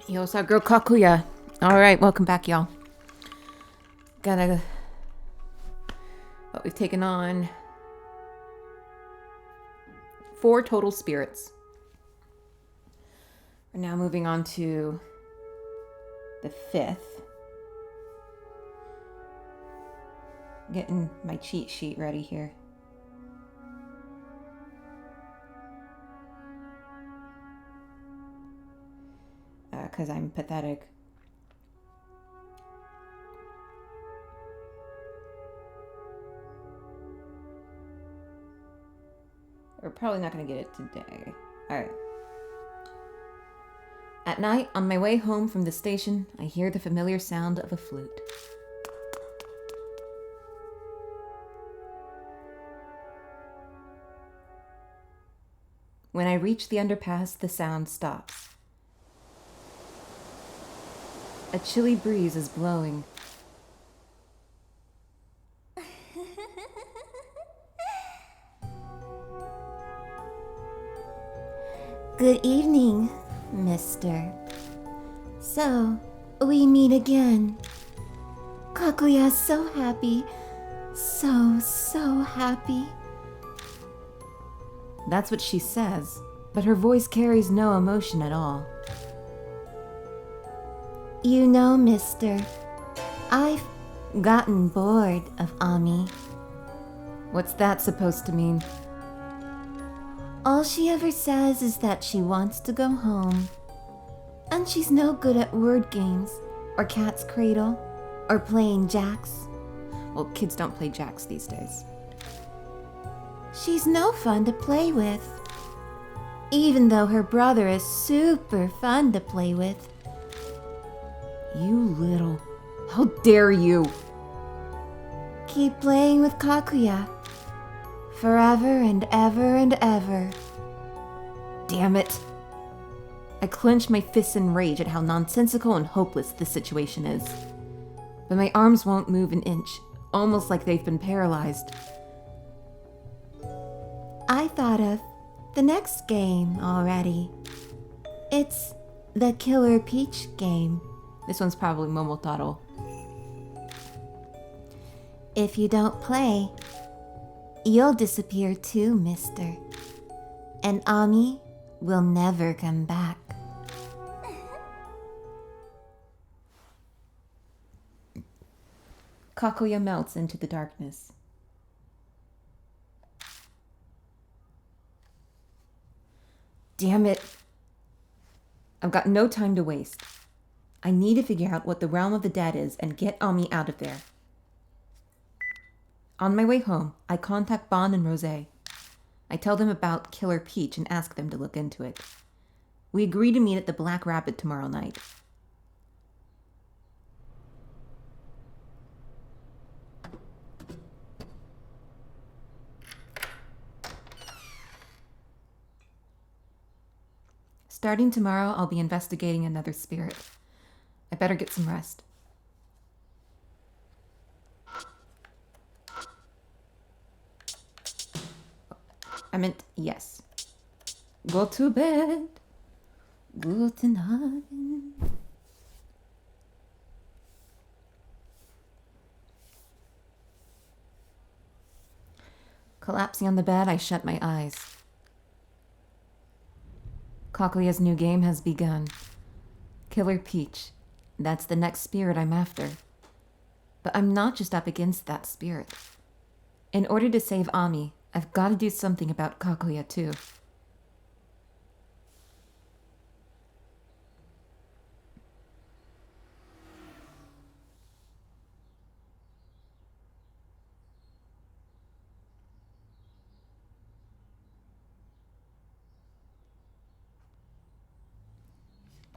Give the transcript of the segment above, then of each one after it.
Yo, what's up, girl? Kakuya. Alright, welcome back, y'all. Gotta. We've taken on 4 total spirits. We're now moving on to the 5th. Getting my cheat sheet ready here. Because I'm pathetic. We're probably not going to get it today. Alright. At night, on my way home from the station, I hear the familiar sound of a flute. When I reach the underpass, the sound stops. A chilly breeze is blowing. Good evening, mister. So, we meet again. Kakuya's so happy. So happy. That's what she says, but her voice carries no emotion at all. You know, mister, I've gotten bored of Ami. What's that supposed to mean? All she ever says is that she wants to go home. And she's no good at word games, or cat's cradle, or playing jacks. Well, kids don't play jacks these days. She's no fun to play with. Even though her brother is super fun to play with. You little... How dare you! Keep playing with Kakuya. Forever and ever and ever. Damn it! I clench my fists in rage at how nonsensical and hopeless this situation is. But my arms won't move an inch, almost like they've been paralyzed. I thought of the next game already. It's the Killer Peach game. This one's probably Momotaro. If you don't play, you'll disappear too, mister. And Ami will never come back. Kakuya melts into the darkness. Damn it. I've got no time to waste. I need to figure out what the realm of the dead is and get Ami out of there. On my way home, I contact Bon and Rose. I tell them about Killer Peach and ask them to look into it. We agree to meet at the Black Rabbit tomorrow night. Starting tomorrow, I'll be investigating another spirit. I better get some rest. I meant yes. Go to bed. Guten Abend. Collapsing on the bed, I shut my eyes. Kakuya's new game has begun. Killer Peach. That's the next spirit I'm after. But I'm not just up against that spirit. In order to save Ami, I've got to do something about Kakuya too.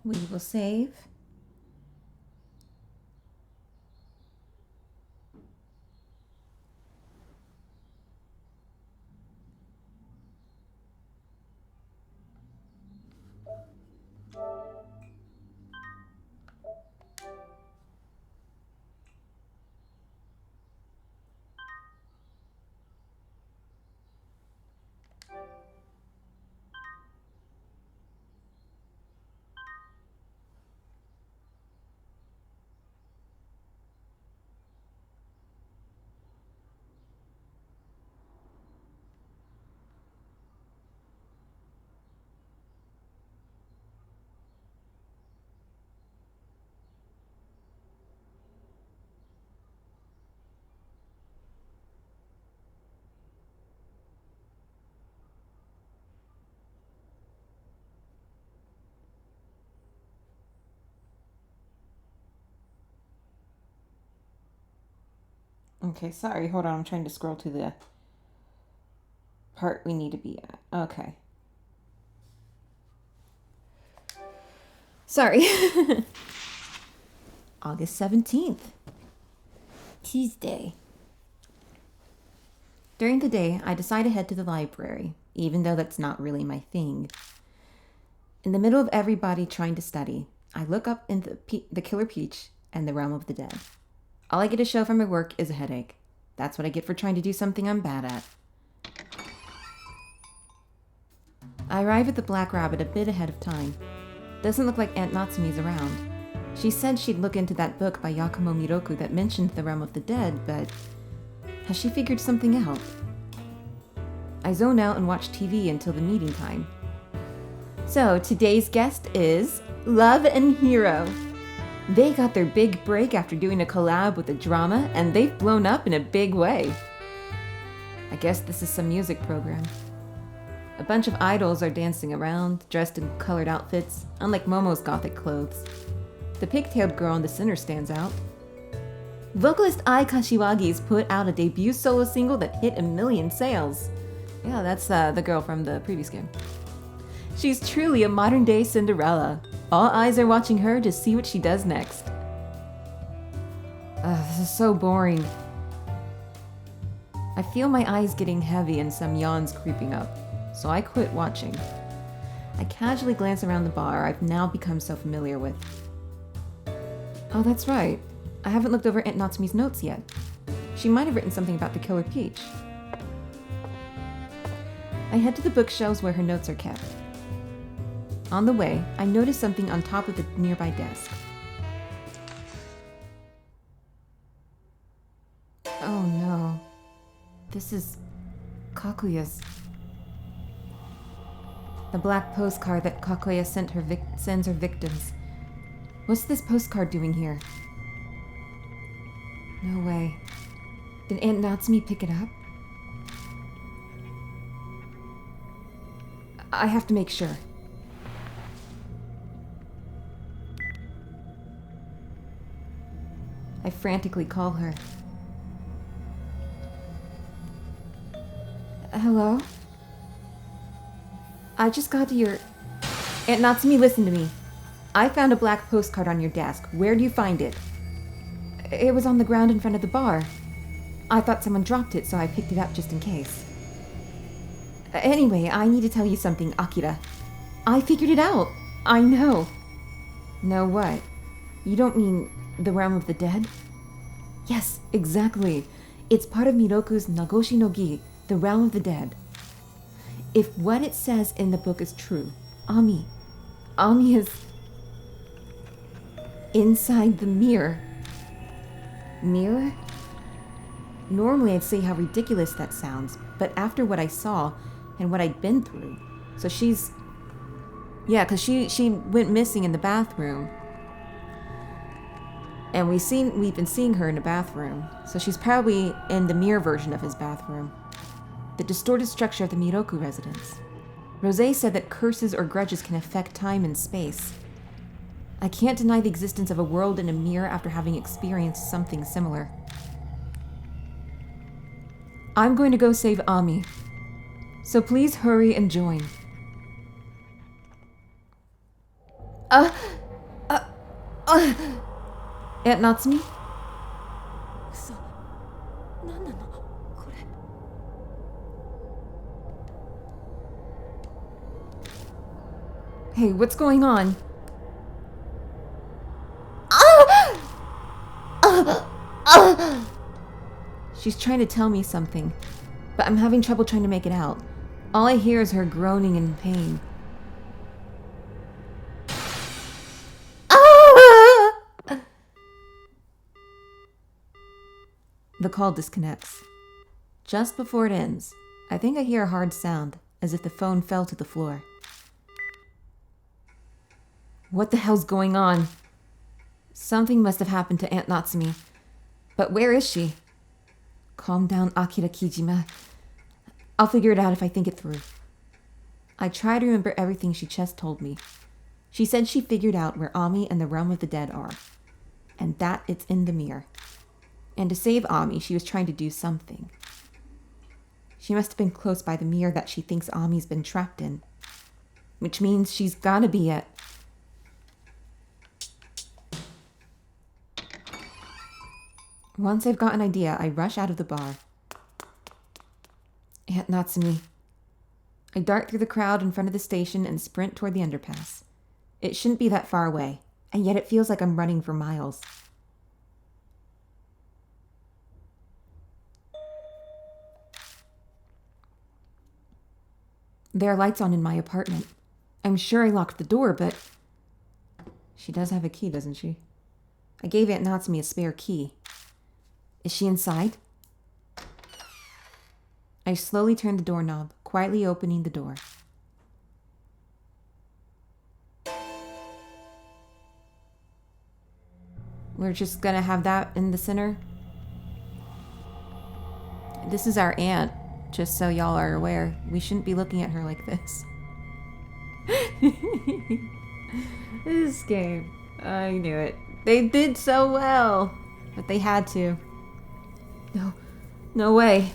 We will save. Okay, sorry. Hold on. I'm trying to scroll to the part we need to be at. Okay. Sorry. August 17th. Tuesday. During the day, I decide to head to the library, even though that's not really my thing. In the middle of everybody trying to study, I look up in the Killer Peach and the Realm of the Dead. All I get to show from my work is a headache. That's what I get for trying to do something I'm bad at. I arrive at the Black Rabbit a bit ahead of time. Doesn't look like Aunt Natsumi's around. She said she'd look into that book by Yakumo Miroku that mentioned the Realm of the Dead, but has she figured something out? I zone out and watch TV until the meeting time. So today's guest is Love and Hero. They got their big break after doing a collab with a drama, and they've blown up in a big way. I guess this is some music program. A bunch of idols are dancing around, dressed in colored outfits, unlike Momo's gothic clothes. The pigtailed girl in the center stands out. Vocalist Ai Kashiwagi's put out a debut solo single that hit 1 million sales. Yeah, that's the girl from the previous game. She's truly a modern-day Cinderella. All eyes are watching her to see what she does next. This is so boring. I feel my eyes getting heavy and some yawns creeping up, so I quit watching. I casually glance around the bar I've now become so familiar with. Oh, that's right. I haven't looked over Aunt Natsumi's notes yet. She might have written something about the Killer Peach. I head to the bookshelves where her notes are kept. On the way, I notice something on top of the nearby desk. Oh no. This is Kakuya's. The black postcard that Kakuya sends her victims. What's this postcard doing here? No way. Did Aunt Natsumi pick it up? I have to make sure. I frantically call her. Hello? I just got to your... Aunt Natsumi, listen to me. I found a black postcard on your desk. Where do you find it? It was on the ground in front of the bar. I thought someone dropped it, so I picked it up just in case. Anyway, I need to tell you something, Akira. I figured it out. I know. Know what? You don't mean the Realm of the Dead? Yes, exactly. It's part of Miroku's Nagoshi no Gi, the Realm of the Dead. If what it says in the book is true, Ami is inside the mirror. Mirror? Normally I'd say how ridiculous that sounds, but after what I saw and what I'd been through, so she's... Yeah, because she went missing in the bathroom. And we've been seeing her in the bathroom, so she's probably in the mirror version of his bathroom. The distorted structure of the Miroku residence. Rosé said that curses or grudges can affect time and space. I can't deny the existence of a world in a mirror after having experienced something similar. I'm going to go save Ami, so please hurry and join. Aunt Natsumi? Hey, what's going on? She's trying to tell me something, but I'm having trouble trying to make it out. All I hear is her groaning in pain. The call disconnects. Just before it ends, I think I hear a hard sound, as if the phone fell to the floor. What the hell's going on? Something must have happened to Aunt Natsumi. But where is she? Calm down, Akira Kijima. I'll figure it out if I think it through. I try to remember everything she just told me. She said she figured out where Ami and the Realm of the Dead are. And that it's in the mirror. And to save Ami, she was trying to do something. She must have been close by the mirror that she thinks Ami's been trapped in. Which means she's gotta be at... Once I've got an idea, I rush out of the bar. Aunt Natsumi. I dart through the crowd in front of the station and sprint toward the underpass. It shouldn't be that far away, and yet it feels like I'm running for miles. There are lights on in my apartment. I'm sure I locked the door, but... She does have a key, doesn't she? I gave Aunt Natsumi a spare key. Is she inside? I slowly turn the doorknob, quietly opening the door. We're just gonna have that in the center. This is our aunt, just so y'all are aware. We shouldn't be looking at her like this. This game. I knew it. They did so well, but they had to. No way.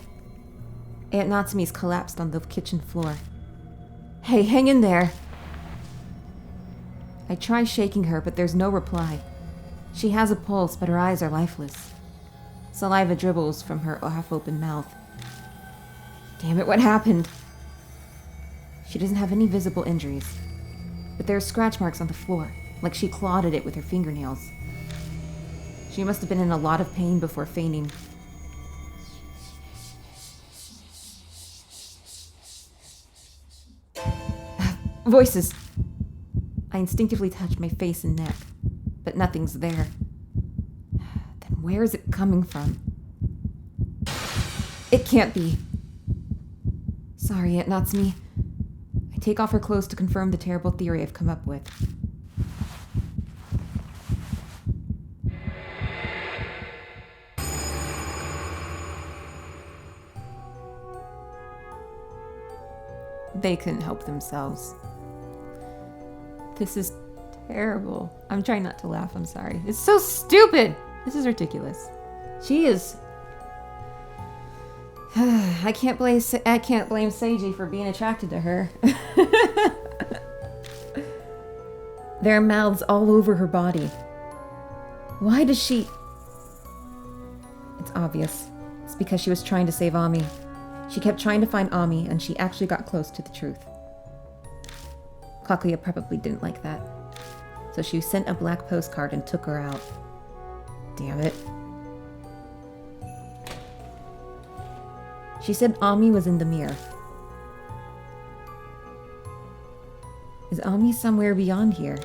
Aunt Natsumi's collapsed on the kitchen floor. Hey, hang in there. I try shaking her, but there's no reply. She has a pulse, but her eyes are lifeless. Saliva dribbles from her half-open mouth. Damn it, what happened? She doesn't have any visible injuries, but there are scratch marks on the floor, like she clawed at it with her fingernails. She must have been in a lot of pain before fainting. Voices! I instinctively touch my face and neck, but nothing's there. Then where is it coming from? It can't be. Sorry, Aunt Natsumi. I take off her clothes to confirm the terrible theory I've come up with. They couldn't help themselves. This is terrible. I'm trying not to laugh, I'm sorry. It's so stupid! This is ridiculous. She is... I can't blame Seiji for being attracted to her. There are mouths all over her body. Why does she... It's obvious. It's because she was trying to save Ami. She kept trying to find Ami, and she actually got close to the truth. Kakuya probably didn't like that. So she sent a black postcard and took her out. Damn it. She said Ami was in the mirror. Is Ami somewhere beyond here?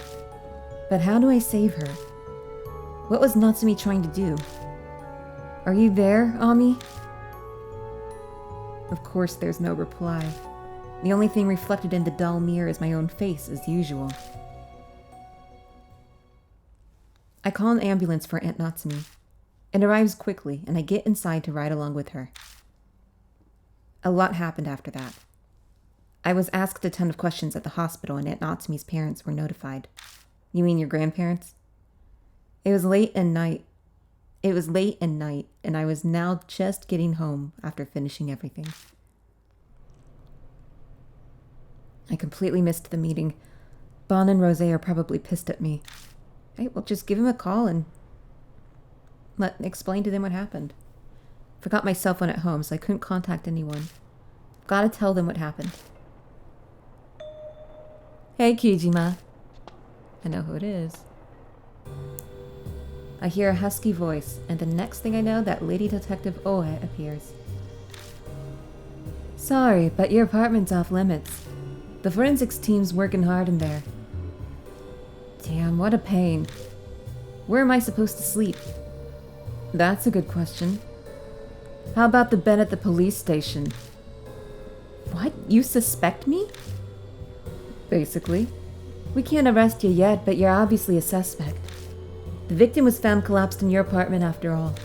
But how do I save her? What was Natsumi trying to do? Are you there, Ami? Of course there's no reply. The only thing reflected in the dull mirror is my own face, as usual. I call an ambulance for Aunt Natsumi. It arrives quickly, and I get inside to ride along with her. A lot happened after that. I was asked a ton of questions at the hospital, and Aunt Natsumi's parents were notified. You mean your grandparents? It was late at night, and I was now just getting home after finishing everything. I completely missed the meeting. Bon and Rosé are probably pissed at me. Right, well, just give them a call and explain to them what happened. Forgot my cell phone at home, so I couldn't contact anyone. Gotta tell them what happened. Hey, Kijima. I know who it is. I hear a husky voice, and the next thing I know, that Lady Detective Oe appears. Sorry, but your apartment's off limits. The forensics team's working hard in there. Damn, what a pain. Where am I supposed to sleep? That's a good question. How about the bed at the police station? What? You suspect me? Basically. We can't arrest you yet, but you're obviously a suspect. The victim was found collapsed in your apartment after all.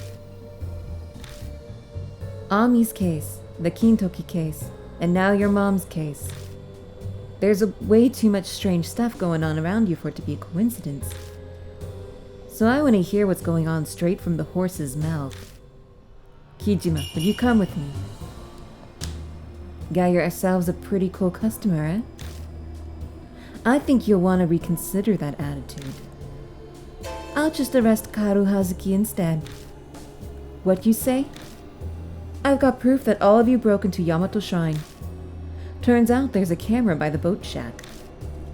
Ami's case, the Kintoki case, and now your mom's case. There's way too much strange stuff going on around you for it to be a coincidence. So I want to hear what's going on straight from the horse's mouth. Kijima, would you come with me? Got yourselves a pretty cool customer, eh? I think you'll want to reconsider that attitude. I'll just arrest Karu Hazuki instead. What you say? I've got proof that all of you broke into Yamato Shrine. Turns out there's a camera by the boat shack.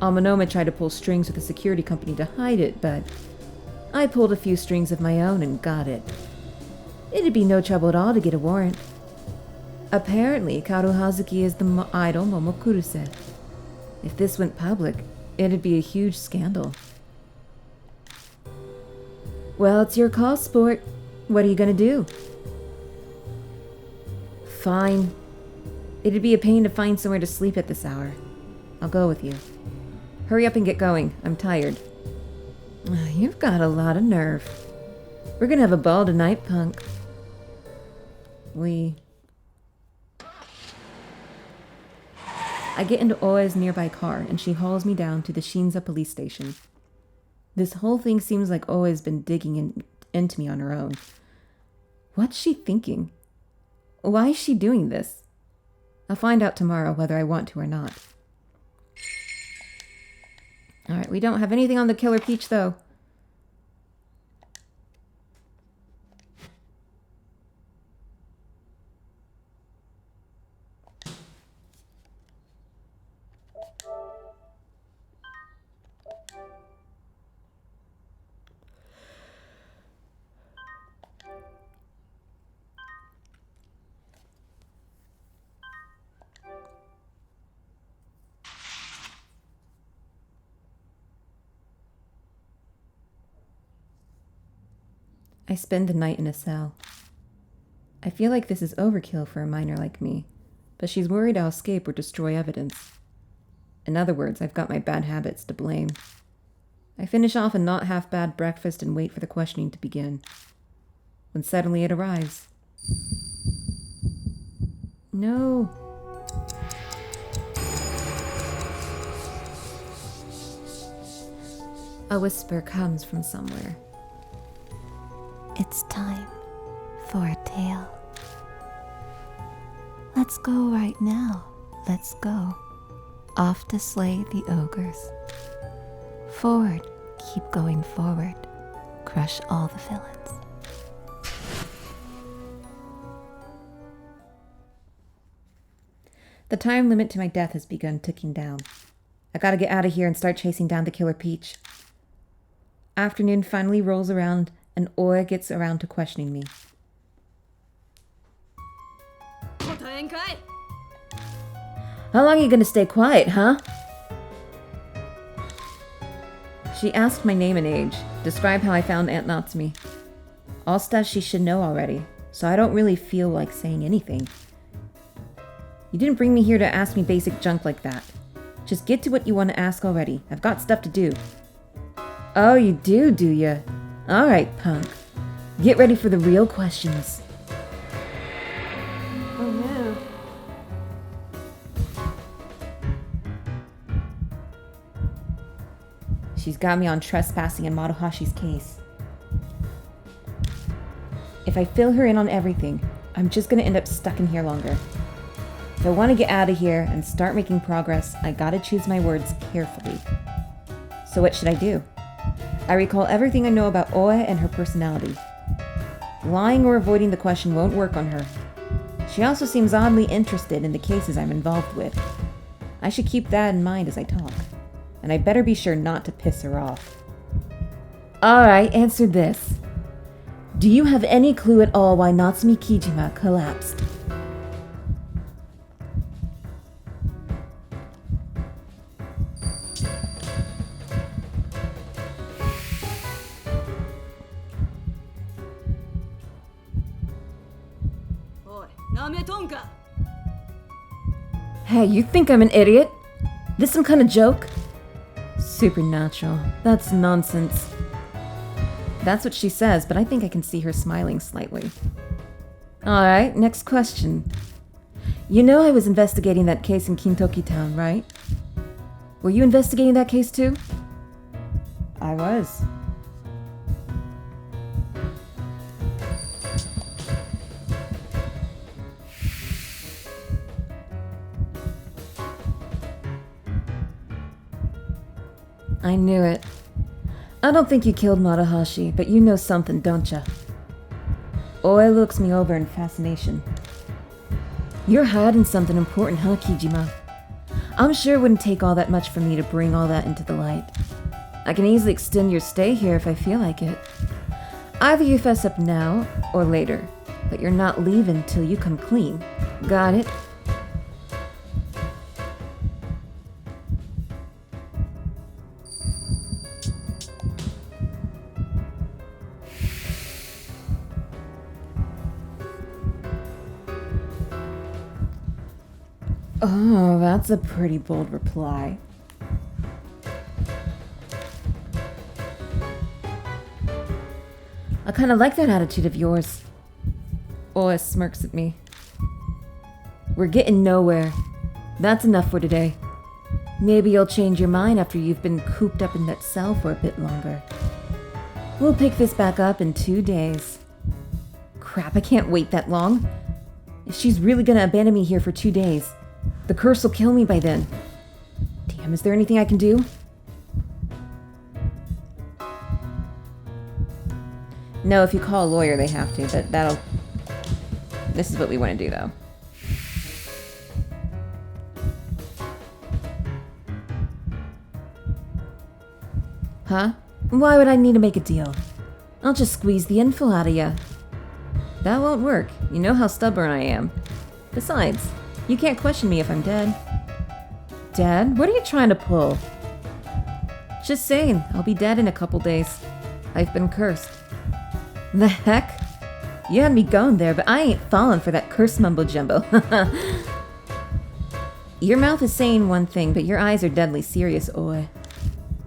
Amanoma tried to pull strings with the security company to hide it, but I pulled a few strings of my own and got it. It'd be no trouble at all to get a warrant. Apparently, Karu Hazuki is the idol Momokuruse. If this went public, it'd be a huge scandal. Well, it's your call, sport. What are you gonna do? Fine. It'd be a pain to find somewhere to sleep at this hour. I'll go with you. Hurry up and get going. I'm tired. You've got a lot of nerve. We're gonna have a ball tonight, punk. I get into Oe's nearby car, and she hauls me down to the Shinza police station. This whole thing seems like Oe's been digging into me on her own. What's she thinking? Why is she doing this? I'll find out tomorrow whether I want to or not. Alright, we don't have anything on the Killer Peach, though. I spend the night in a cell. I feel like this is overkill for a minor like me, but she's worried I'll escape or destroy evidence. In other words, I've got my bad habits to blame. I finish off a not half bad breakfast and wait for the questioning to begin. When suddenly it arrives. No. A whisper comes from somewhere. It's time for a tale. Let's go right now. Let's go. Off to slay the ogres. Forward, keep going forward. Crush all the villains. The time limit to my death has begun ticking down. I gotta get out of here and start chasing down the Killer Peach. Afternoon finally rolls around and Oe gets around to questioning me. How long are you gonna stay quiet, huh? She asked my name and age, described how I found Aunt Natsumi. All stuff she should know already, so I don't really feel like saying anything. You didn't bring me here to ask me basic junk like that. Just get to what you want to ask already. I've got stuff to do. Oh, you do ya? Alright, punk. Get ready for the real questions. Oh no. She's got me on trespassing in Maruhashi's case. If I fill her in on everything, I'm just gonna end up stuck in here longer. If I want to get out of here and start making progress, I gotta choose my words carefully. So what should I do? I recall everything I know about Oe and her personality. Lying or avoiding the question won't work on her. She also seems oddly interested in the cases I'm involved with. I should keep that in mind as I talk. And I better be sure not to piss her off. Alright, answer this. Do you have any clue at all why Natsumi Kijima collapsed? Hey, you think I'm an idiot? This some kind of joke? Supernatural. That's nonsense. That's what she says, but I think I can see her smiling slightly. Alright, next question. You know I was investigating that case in Kintoki Town, right? Were you investigating that case too? I was. I knew it. I don't think you killed Marahashi, but you know something, don't ya? Oi looks me over in fascination. You're hiding something important, huh, Kijima? I'm sure it wouldn't take all that much for me to bring all that into the light. I can easily extend your stay here if I feel like it. Either you fess up now or later, but you're not leaving till you come clean. Got it? Oh, that's a pretty bold reply. I kind of like that attitude of yours. Oa smirks at me. We're getting nowhere. That's enough for today. Maybe you'll change your mind after you've been cooped up in that cell for a bit longer. We'll pick this back up in 2 days. Crap, I can't wait that long. If she's really gonna abandon me here for 2 days, the curse will kill me by then. Damn, is there anything I can do? No, if you call a lawyer, they have to, but that'll... This is what we want to do, though. Huh? Why would I need to make a deal? I'll just squeeze the info out of ya. That won't work. You know how stubborn I am. Besides, you can't question me if I'm dead. Dead? What are you trying to pull? Just saying, I'll be dead in a couple days. I've been cursed. The heck? You had me going there, but I ain't falling for that curse mumbo-jumbo. Your mouth is saying one thing, but your eyes are deadly serious, Oe.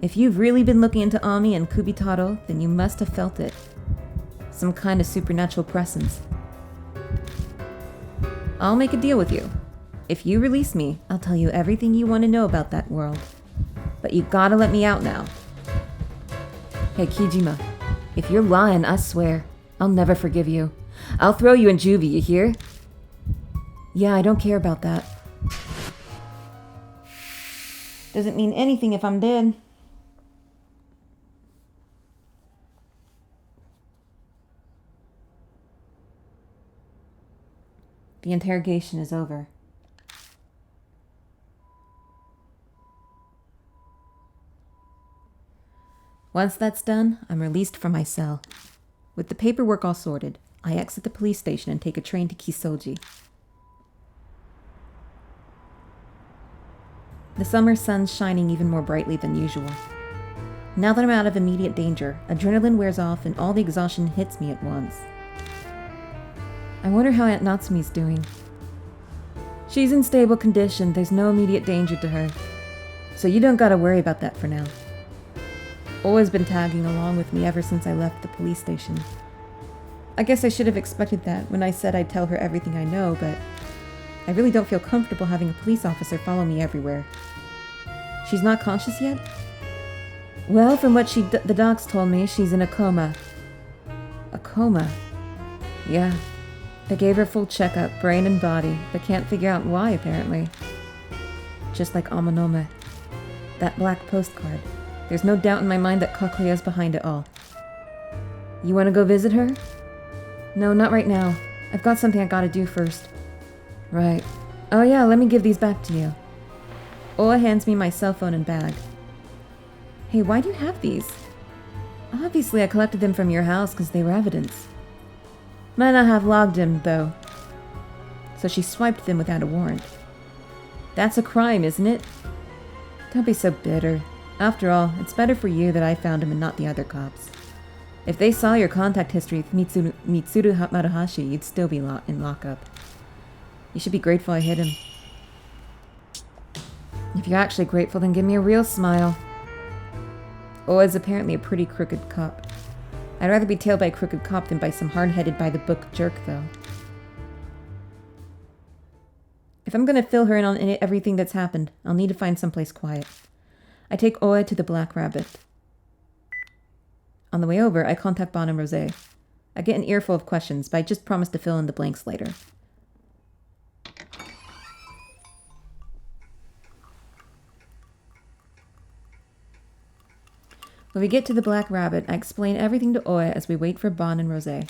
If you've really been looking into Ami and Kubitaro, then you must have felt it. Some kind of supernatural presence. I'll make a deal with you. If you release me, I'll tell you everything you want to know about that world. But you gotta let me out now. Hey, Kijima. If you're lying, I swear, I'll never forgive you. I'll throw you in juvie, you hear? Yeah, I don't care about that. Doesn't mean anything if I'm dead. The interrogation is over. Once that's done, I'm released from my cell. With the paperwork all sorted, I exit the police station and take a train to Kisoji. The summer sun's shining even more brightly than usual. Now that I'm out of immediate danger, adrenaline wears off and all the exhaustion hits me at once. I wonder how Aunt Natsumi's doing. She's in stable condition, there's no immediate danger to her. So you don't gotta worry about that for now. Always been tagging along with me ever since I left the police station. I guess I should have expected that when I said I'd tell her everything I know, but I really don't feel comfortable having a police officer follow me everywhere. She's not conscious yet? Well, from what the docs told me, she's in a coma. A coma? Yeah. They gave her full checkup, brain and body, but can't figure out why, apparently. Just like Amanome. That black postcard. There's no doubt in my mind that Kakuya's behind it all. You want to go visit her? No, not right now. I've got something I gotta do first. Right. Oh yeah, let me give these back to you. Oa hands me my cell phone and bag. Hey, why do you have these? Obviously I collected them from your house because they were evidence. Might not have logged them, though. So she swiped them without a warrant. That's a crime, isn't it? Don't be so bitter. After all, it's better for you that I found him and not the other cops. If they saw your contact history with Mitsuru Maruhashi, you'd still be in lockup. You should be grateful I hit him. If you're actually grateful, then give me a real smile. Oa's apparently a pretty crooked cop. I'd rather be tailed by a crooked cop than by some hard-headed by-the-book jerk, though. If I'm gonna fill her in on everything that's happened, I'll need to find someplace quiet. I take Oa to the Black Rabbit. On the way over, I contact Bon and Rosé. I get an earful of questions, but I just promise to fill in the blanks later. When we get to the Black Rabbit, I explain everything to Oe as we wait for Bon and Rosé.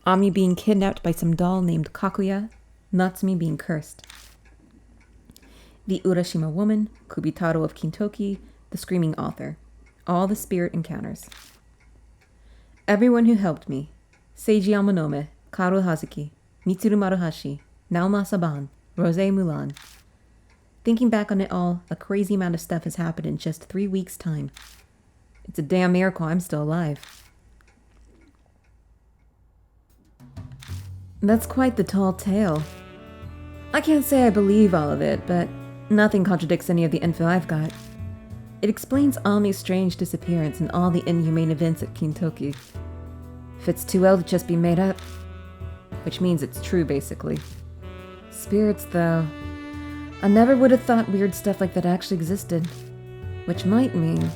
Ami being kidnapped by some doll named Kakuya, Natsumi being cursed. The Urashima woman, Kubitaro of Kintoki, the screaming author. All the spirit encounters. Everyone who helped me. Seiji Amonome, Karu Hazuki, Mitsuru Maruhashi, Naoma Saban, Rosé Mulan. Thinking back on it all, a crazy amount of stuff has happened in just 3 weeks' time. It's a damn miracle I'm still alive. That's quite the tall tale. I can't say I believe all of it, but nothing contradicts any of the info I've got. It explains Ami's strange disappearance and all the inhumane events at Kintoki. Fits too well to just be made up. Which means it's true, basically. Spirits, though. I never would have thought weird stuff like that actually existed. Which might mean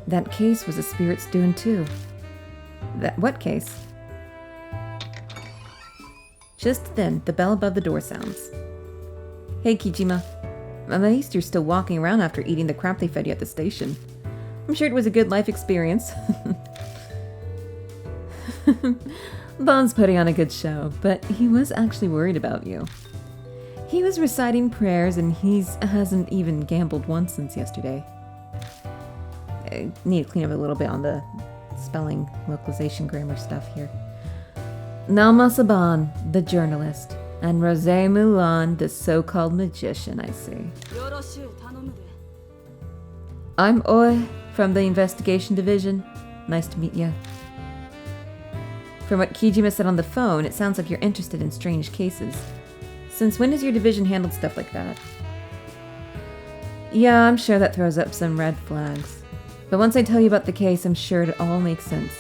that case was a spirit's doing too. That what case? Just then, the bell above the door sounds. Hey, Kijima. At least you're still walking around after eating the crap they fed you at the station. I'm sure it was a good life experience. Bon's putting on a good show, but he was actually worried about you. He was reciting prayers and hasn't even gambled once since yesterday. I need to clean up a little bit on the spelling, localization, grammar stuff here. Naoma Saban, the journalist, and Rosé Mulan, the so-called magician, I see. I'm Oe from the Investigation Division. Nice to meet you. From what Kijima said on the phone, it sounds like you're interested in strange cases. Since when has your division handled stuff like that? Yeah, I'm sure that throws up some red flags. But once I tell you about the case, I'm sure it all makes sense.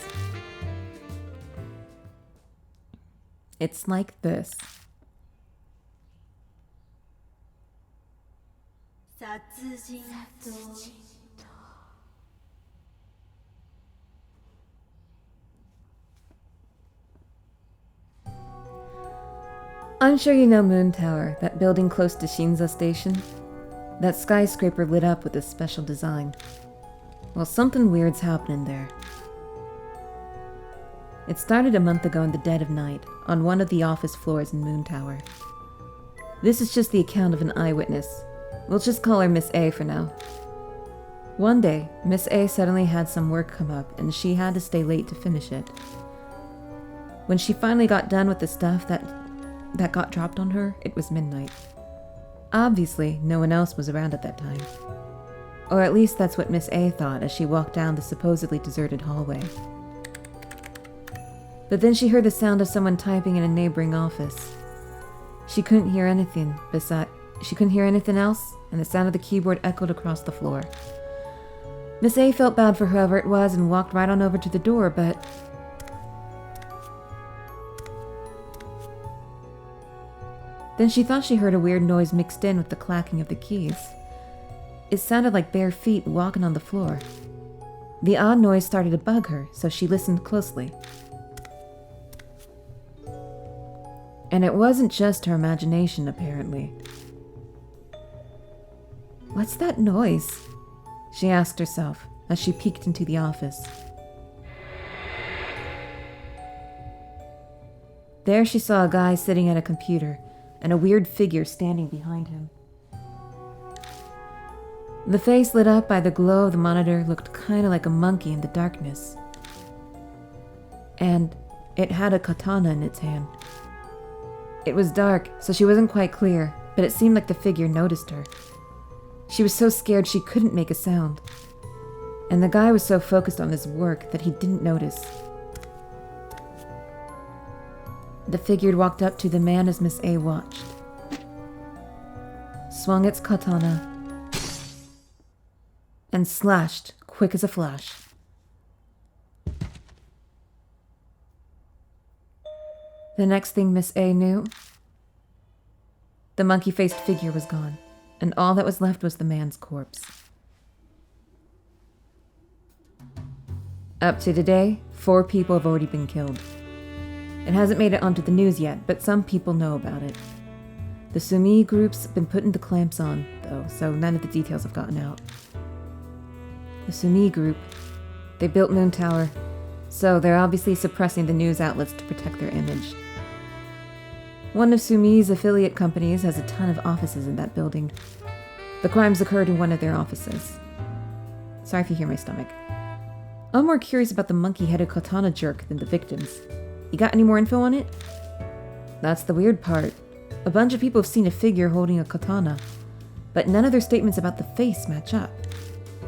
It's like this. I'm sure you know Moon Tower, that building close to Shinza Station. That skyscraper lit up with a special design. Well, something weird's happening there. It started a month ago in the dead of night, on one of the office floors in Moon Tower. This is just the account of an eyewitness. We'll just call her Miss A for now. One day, Miss A suddenly had some work come up, and she had to stay late to finish it. When she finally got done with the stuff that got dropped on her, it was midnight. Obviously, no one else was around at that time. Or at least that's what Miss A thought as she walked down the supposedly deserted hallway. But then she heard the sound of someone typing in a neighboring office. She couldn't hear anything else, and the sound of the keyboard echoed across the floor. Miss A felt bad for whoever it was and walked right on over to the door, but then she thought she heard a weird noise mixed in with the clacking of the keys. It sounded like bare feet walking on the floor. The odd noise started to bug her, so she listened closely. And it wasn't just her imagination, apparently. What's that noise? She asked herself as she peeked into the office. There she saw a guy sitting at a computer and a weird figure standing behind him. The face lit up by the glow of the monitor looked kind of like a monkey in the darkness. And it had a katana in its hand. It was dark, so she wasn't quite clear, but it seemed like the figure noticed her. She was so scared she couldn't make a sound. And the guy was so focused on his work that he didn't notice. The figure walked up to the man as Miss A watched. Swung its katana and slashed quick as a flash. The next thing Miss A knew, the monkey-faced figure was gone, and all that was left was the man's corpse. Up to today, 4 people have already been killed. It hasn't made it onto the news yet, but some people know about it. The Sumi group's been putting the clamps on, though, so none of the details have gotten out. The Sumi group. They built Moon Tower, so they're obviously suppressing the news outlets to protect their image. One of Sumi's affiliate companies has a ton of offices in that building. The crimes occurred in one of their offices. Sorry if you hear my stomach. I'm more curious about the monkey-headed katana jerk than the victims. You got any more info on it? That's the weird part. A bunch of people have seen a figure holding a katana, but none of their statements about the face match up.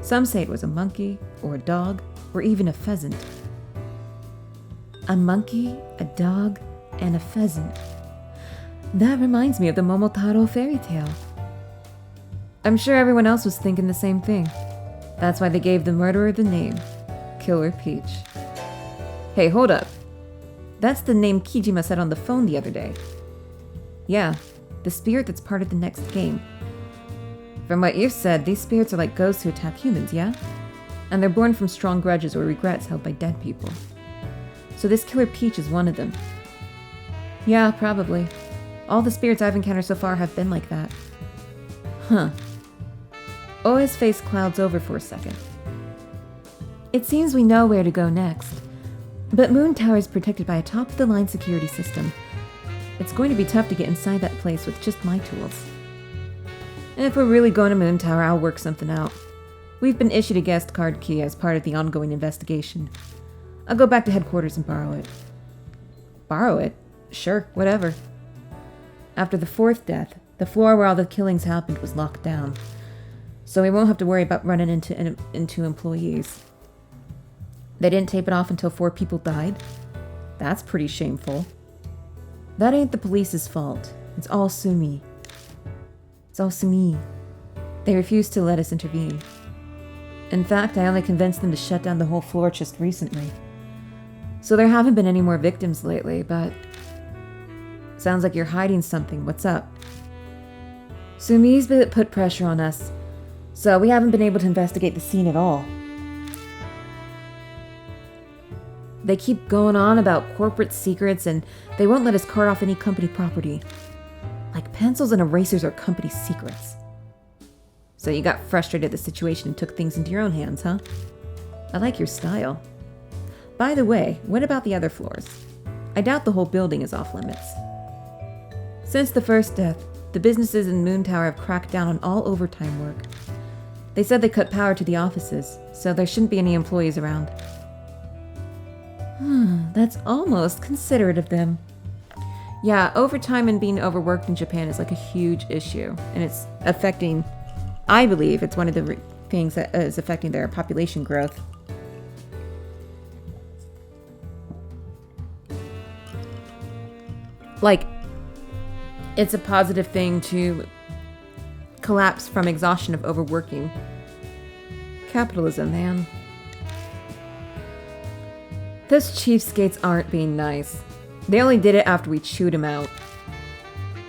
Some say it was a monkey, or a dog, or even a pheasant. A monkey, a dog, and a pheasant. That reminds me of the Momotaro fairy tale. I'm sure everyone else was thinking the same thing. That's why they gave the murderer the name, Killer Peach. Hey, hold up. That's the name Kijima said on the phone the other day. Yeah, the spirit that's part of the next game. From what you've said, these spirits are like ghosts who attack humans, yeah? And they're born from strong grudges or regrets held by dead people. So this Killer Peach is one of them. Yeah, probably. All the spirits I've encountered so far have been like that. Huh. Oi's face clouds over for a second. It seems we know where to go next. But Moon Tower is protected by a top-of-the-line security system. It's going to be tough to get inside that place with just my tools. And if we're really going to Moon Tower, I'll work something out. We've been issued a guest card key as part of the ongoing investigation. I'll go back to headquarters and borrow it. Borrow it? Sure, whatever. After the fourth death, the floor where all the killings happened was locked down. So we won't have to worry about running into employees. They didn't tape it off until 4 people died? That's pretty shameful. That ain't the police's fault. It's all Sumi. It's all Sumi. They refused to let us intervene. In fact, I only convinced them to shut down the whole floor just recently. So there haven't been any more victims lately, but... Sounds like you're hiding something. What's up? Sumi's put pressure on us, so we haven't been able to investigate the scene at all. They keep going on about corporate secrets, and they won't let us cart off any company property. Like pencils and erasers are company secrets. So you got frustrated at the situation and took things into your own hands, huh? I like your style. By the way, what about the other floors? I doubt the whole building is off limits. Since the first death, the businesses in Moon Tower have cracked down on all overtime work. They said they cut power to the offices, so there shouldn't be any employees around. That's almost considerate of them. Yeah, overtime and being overworked in Japan is like a huge issue, and it's affecting, I believe, it's one of the things that is affecting their population growth. Like, it's a positive thing to collapse from exhaustion of overworking. Capitalism, man. Those cheapskates aren't being nice. They only did it after we chewed them out.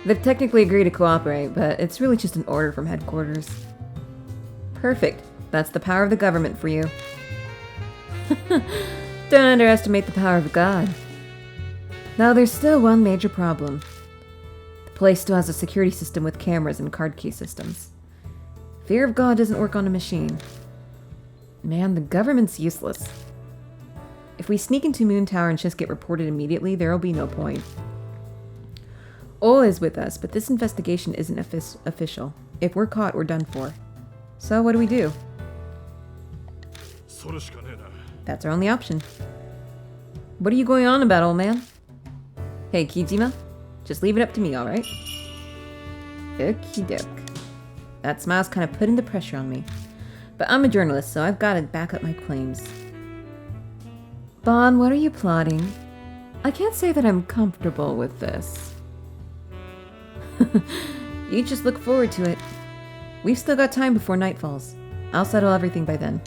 They've technically agreed to cooperate, but it's really just an order from headquarters. Perfect. That's the power of the government for you. Don't underestimate the power of God. Now, there's still one major problem. The place still has a security system with cameras and card key systems. Fear of God doesn't work on a machine. Man, the government's useless. If we sneak into Moon Tower and just get reported immediately, there'll be no point. Ol is with us, but this investigation isn't official. If we're caught, we're done for. So what do? That's our only option. What are you going on about, old man? Hey, Kijima, just leave it up to me, alright? Okie doke. That smile's kind of putting the pressure on me. But I'm a journalist, so I've got to back up my claims. Bon, what are you plotting? I can't say that I'm comfortable with this. You just look forward to it. We've still got time before night falls. I'll settle everything by then.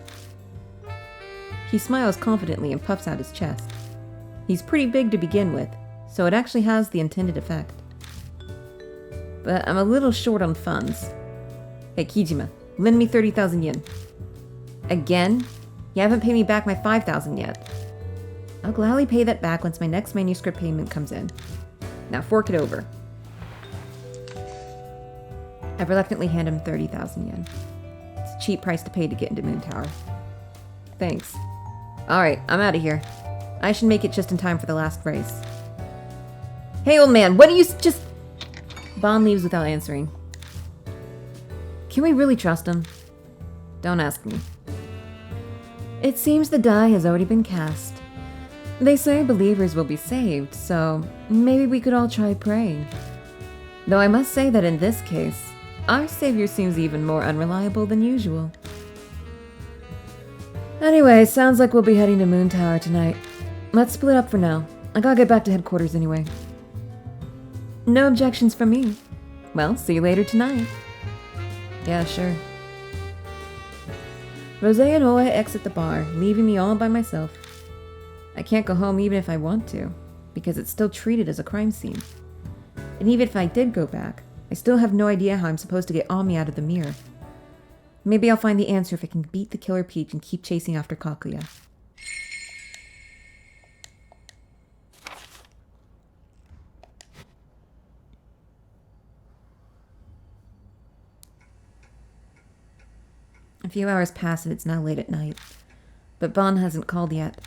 He smiles confidently and puffs out his chest. He's pretty big to begin with, so it actually has the intended effect. But I'm a little short on funds. Hey, Kijima, lend me 30,000 yen. Again? You haven't paid me back my 5,000 yet. I'll gladly pay that back once my next manuscript payment comes in. Now fork it over. I reluctantly hand him 30,000 yen. It's a cheap price to pay to get into Moon Tower. Thanks. Alright, I'm out of here. I should make it just in time for the last race. Hey, old man, what do you just... Bon leaves without answering. Can we really trust him? Don't ask me. It seems the die has already been cast. They say believers will be saved, so maybe we could all try praying. Though I must say that in this case, our savior seems even more unreliable than usual. Anyway, sounds like we'll be heading to Moon Tower tonight. Let's split up for now. I gotta get back to headquarters anyway. No objections from me. Well, see you later tonight. Yeah, sure. Rose and Oe exit the bar, leaving me all by myself. I can't go home even if I want to, because it's still treated as a crime scene. And even if I did go back, I still have no idea how I'm supposed to get Ami out of the mirror. Maybe I'll find the answer if I can beat the Killer Peach and keep chasing after Kakuya. A few hours pass and it's now late at night, but Bon hasn't called yet.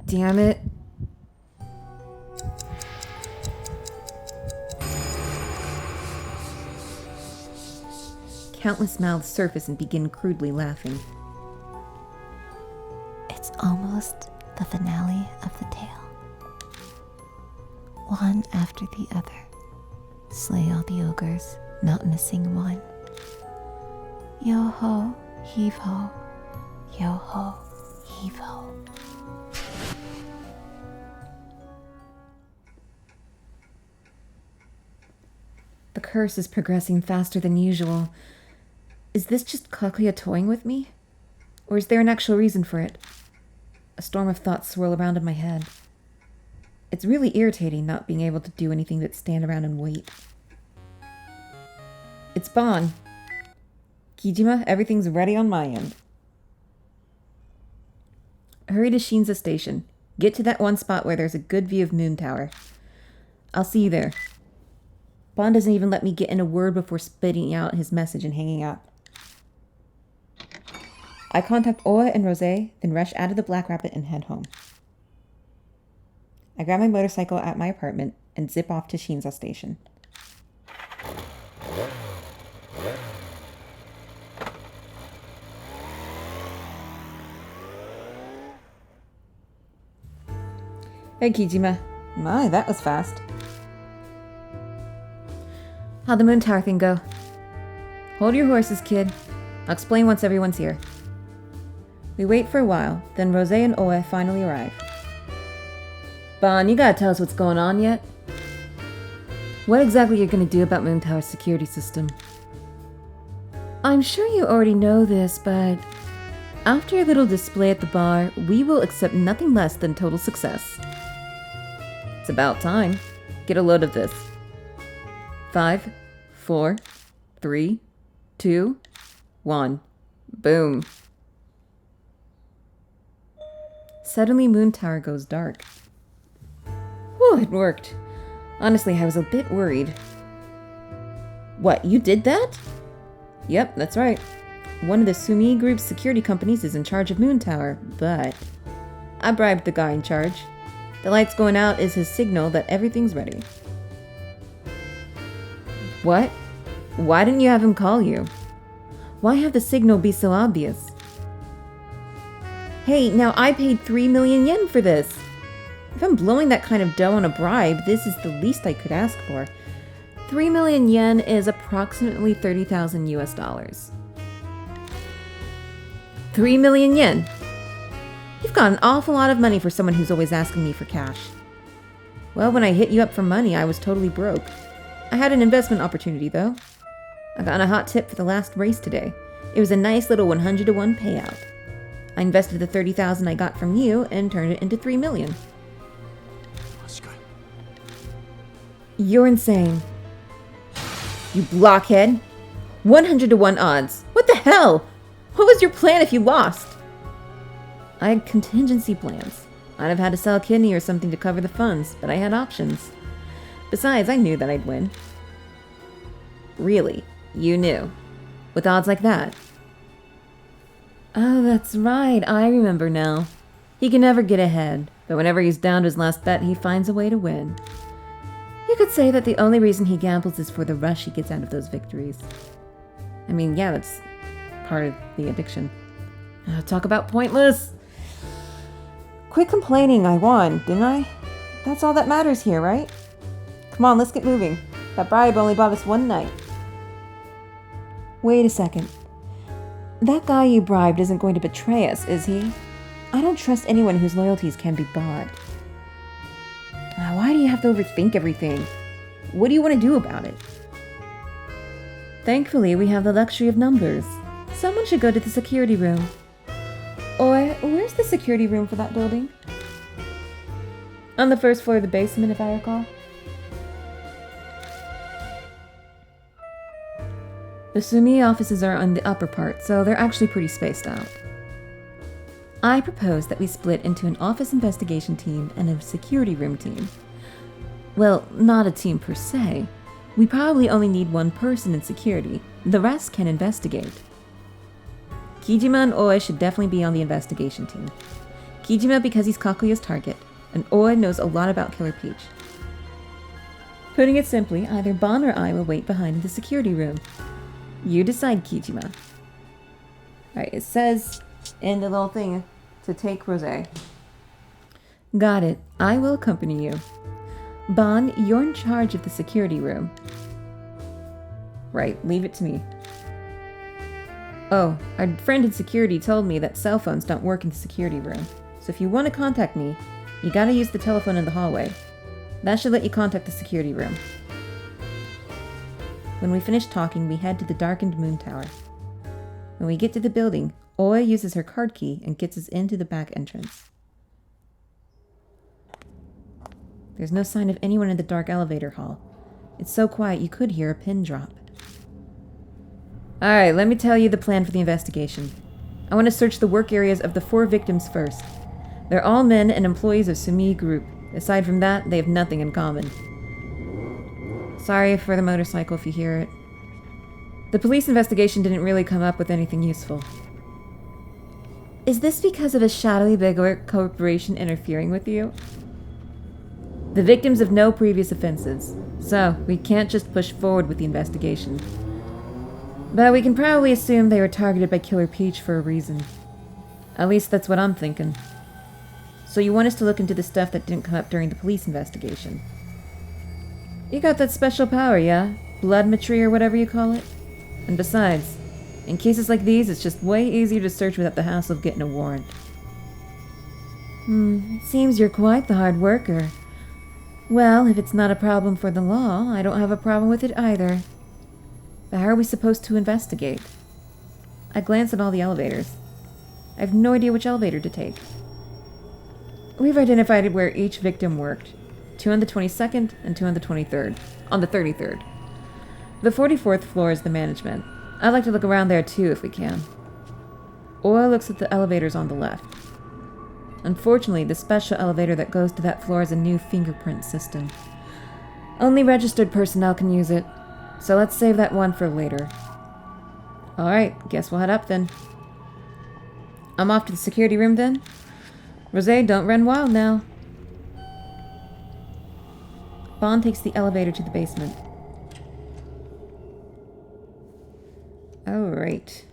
Damn it. Countless mouths surface and begin crudely laughing. It's almost the finale of the tale. One after the other. Slay all the ogres, not missing one. Yo-ho, heave-ho. Yo-ho, heave-ho. The curse is progressing faster than usual. Is this just Kakuya toying with me? Or is there an actual reason for it? A storm of thoughts swirl around in my head. It's really irritating not being able to do anything but stand around and wait. It's Bon. Kijima, everything's ready on my end. Hurry to Shinza Station. Get to that one spot where there's a good view of Moon Tower. I'll see you there. Bon doesn't even let me get in a word before spitting out his message and hanging up. I contact Oe and Rose, then rush out of the Black Rabbit and head home. I grab my motorcycle at my apartment and zip off to Shinza Station. Hey Kijima. My, that was fast. How'd the Moon Tower thing go? Hold your horses, kid. I'll explain once everyone's here. We wait for a while, then Rose and Oe finally arrive. Bon, you gotta tell us what's going on yet? What exactly you're gonna do about Moon Tower's security system? I'm sure you already know this, but after your little display at the bar, we will accept nothing less than total success. It's about time. Get a load of this. 5, 4, 3, 2, 1. Boom. Suddenly, Moon Tower goes dark. Whew, it worked. Honestly, I was a bit worried. What, you did that? Yep, that's right. One of the Sumi Group's security companies is in charge of Moon Tower, but I bribed the guy in charge. The lights going out is his signal that everything's ready. What? Why didn't you have him call you? Why have the signal be so obvious? Hey, now I paid 3 million yen for this. If I'm blowing that kind of dough on a bribe, this is the least I could ask for. 3 million yen is approximately 30,000 US dollars. 3 million yen! You've got an awful lot of money for someone who's always asking me for cash. Well, when I hit you up for money, I was totally broke. I had an investment opportunity, though. I got a hot tip for the last race today. It was a nice little 100 to 1 payout. I invested the 30,000 I got from you and turned it into 3 million. You're insane. You blockhead. 100 to 1 odds. What the hell? What was your plan if you lost? I had contingency plans. I'd have had to sell a kidney or something to cover the funds, but I had options. Besides, I knew that I'd win. Really? You knew? With odds like that? Oh, that's right. I remember now. He can never get ahead, but whenever he's down to his last bet, he finds a way to win. You could say that the only reason he gambles is for the rush he gets out of those victories. I mean, yeah, that's part of the addiction. Talk about pointless! Quit complaining, I won, didn't I? That's all that matters here, right? Come on, let's get moving. That bribe only bought us one night. Wait a second. That guy you bribed isn't going to betray us, is he? I don't trust anyone whose loyalties can be bought. Why do you have to overthink everything? What do you want to do about it? Thankfully, we have the luxury of numbers. Someone should go to the security room. Or, where's the security room for that building? On the first floor of the basement, if I recall. The Sumi offices are on the upper part, so they're actually pretty spaced out. I propose that we split into an office investigation team and a security room team. Well, not a team per se. We probably only need one person in security. The rest can investigate. Kijima and Oi should definitely be on the investigation team. Kijima because he's Kakuya's target, and Oi knows a lot about Killer Peach. Putting it simply, either Bon or I will wait behind in the security room. You decide, Kijima. Alright, it says in the little thing to take Rosé. Got it. I will accompany you. Bon, you're in charge of the security room. Right, leave it to me. Oh, our friend in security told me that cell phones don't work in the security room. So if you want to contact me, you gotta use the telephone in the hallway. That should let you contact the security room. When we finish talking, we head to the darkened moon tower. When we get to the building, Oi uses her card key and gets us into the back entrance. There's no sign of anyone in the dark elevator hall. It's so quiet you could hear a pin drop. Alright, let me tell you the plan for the investigation. I want to search the work areas of the 4 victims first. They're all men and employees of Sumi Group. Aside from that, they have nothing in common. Sorry for the motorcycle if you hear it. The police investigation didn't really come up with anything useful. Is this because of a shadowy big corporation interfering with you? The victims have no previous offenses, so we can't just push forward with the investigation. But we can probably assume they were targeted by Killer Peach for a reason. At least that's what I'm thinking. So you want us to look into the stuff that didn't come up during the police investigation? You got that special power, yeah? Bloodmetry or whatever you call it? And besides, in cases like these, it's just way easier to search without the hassle of getting a warrant. It seems you're quite the hard worker. Well, if it's not a problem for the law, I don't have a problem with it either. But how are we supposed to investigate? I glance at all the elevators. I have no idea which elevator to take. We've identified where each victim worked. 2 on the 22nd and 2 on the 23rd. On the 33rd. The 44th floor is the management. I'd like to look around there too if we can. Oi looks at the elevators on the left. Unfortunately, the special elevator that goes to that floor has a new fingerprint system. Only registered personnel can use it, so let's save that one for later. Alright, guess we'll head up then. I'm off to the security room then. Rosé, don't run wild now. Bon takes the elevator to the basement. Alright.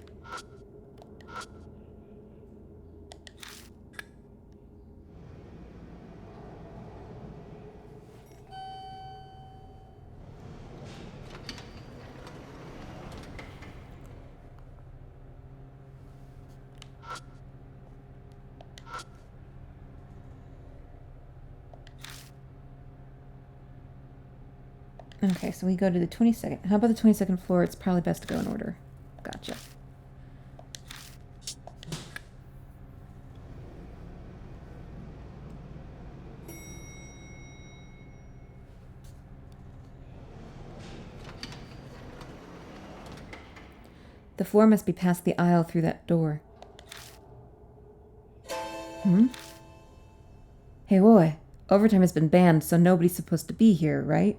Okay, so we go to the 22nd. How about the 22nd floor? It's probably best to go in order. Gotcha. The floor must be past the aisle through that door. Hey, boy. Overtime has been banned, so nobody's supposed to be here, right?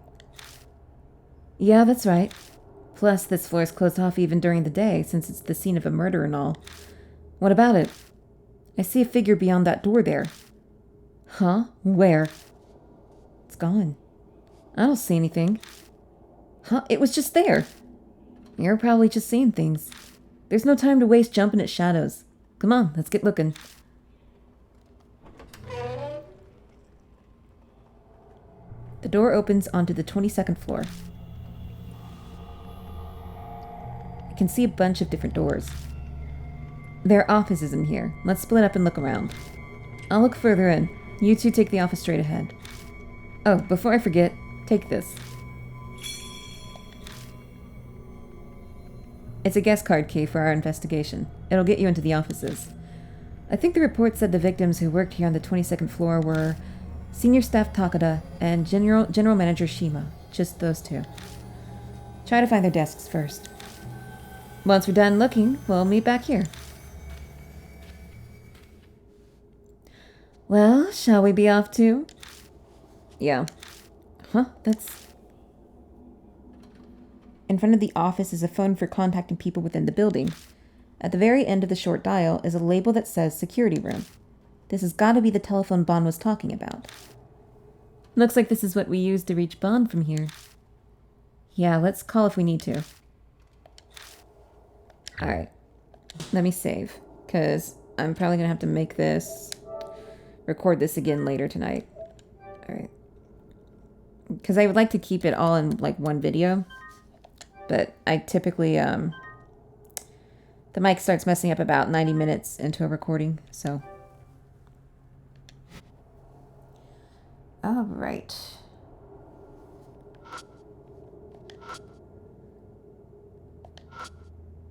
Yeah, that's right. Plus, this floor is closed off even during the day, since it's the scene of a murder and all. What about it? I see a figure beyond that door there. Huh? Where? It's gone. I don't see anything. Huh? It was just there. You're probably just seeing things. There's no time to waste jumping at shadows. Come on, let's get looking. The door opens onto the 22nd floor. I can see a bunch of different doors. There are offices in here. Let's split up and look around. I'll look further in. You two take the office straight ahead. Oh, before I forget, take this. It's a guest card key for our investigation. It'll get you into the offices. I think the report said the victims who worked here on the 22nd floor were Senior Staff Takada and General Manager Shima. Just those two. Try to find their desks first. Once we're done looking, we'll meet back here. Well, shall we be off too? Yeah. Huh? That's... In front of the office is a phone for contacting people within the building. At the very end of the short dial is a label that says security room. This has got to be the telephone Bond was talking about. Looks like this is what we use to reach Bond from here. Yeah, let's call if we need to. Alright. Let me save, because I'm probably going to have to make this... record this again later tonight. Alright. Because I would like to keep it all in, like, one video. But I typically, the mic starts messing up about 90 minutes into a recording, so. Alright.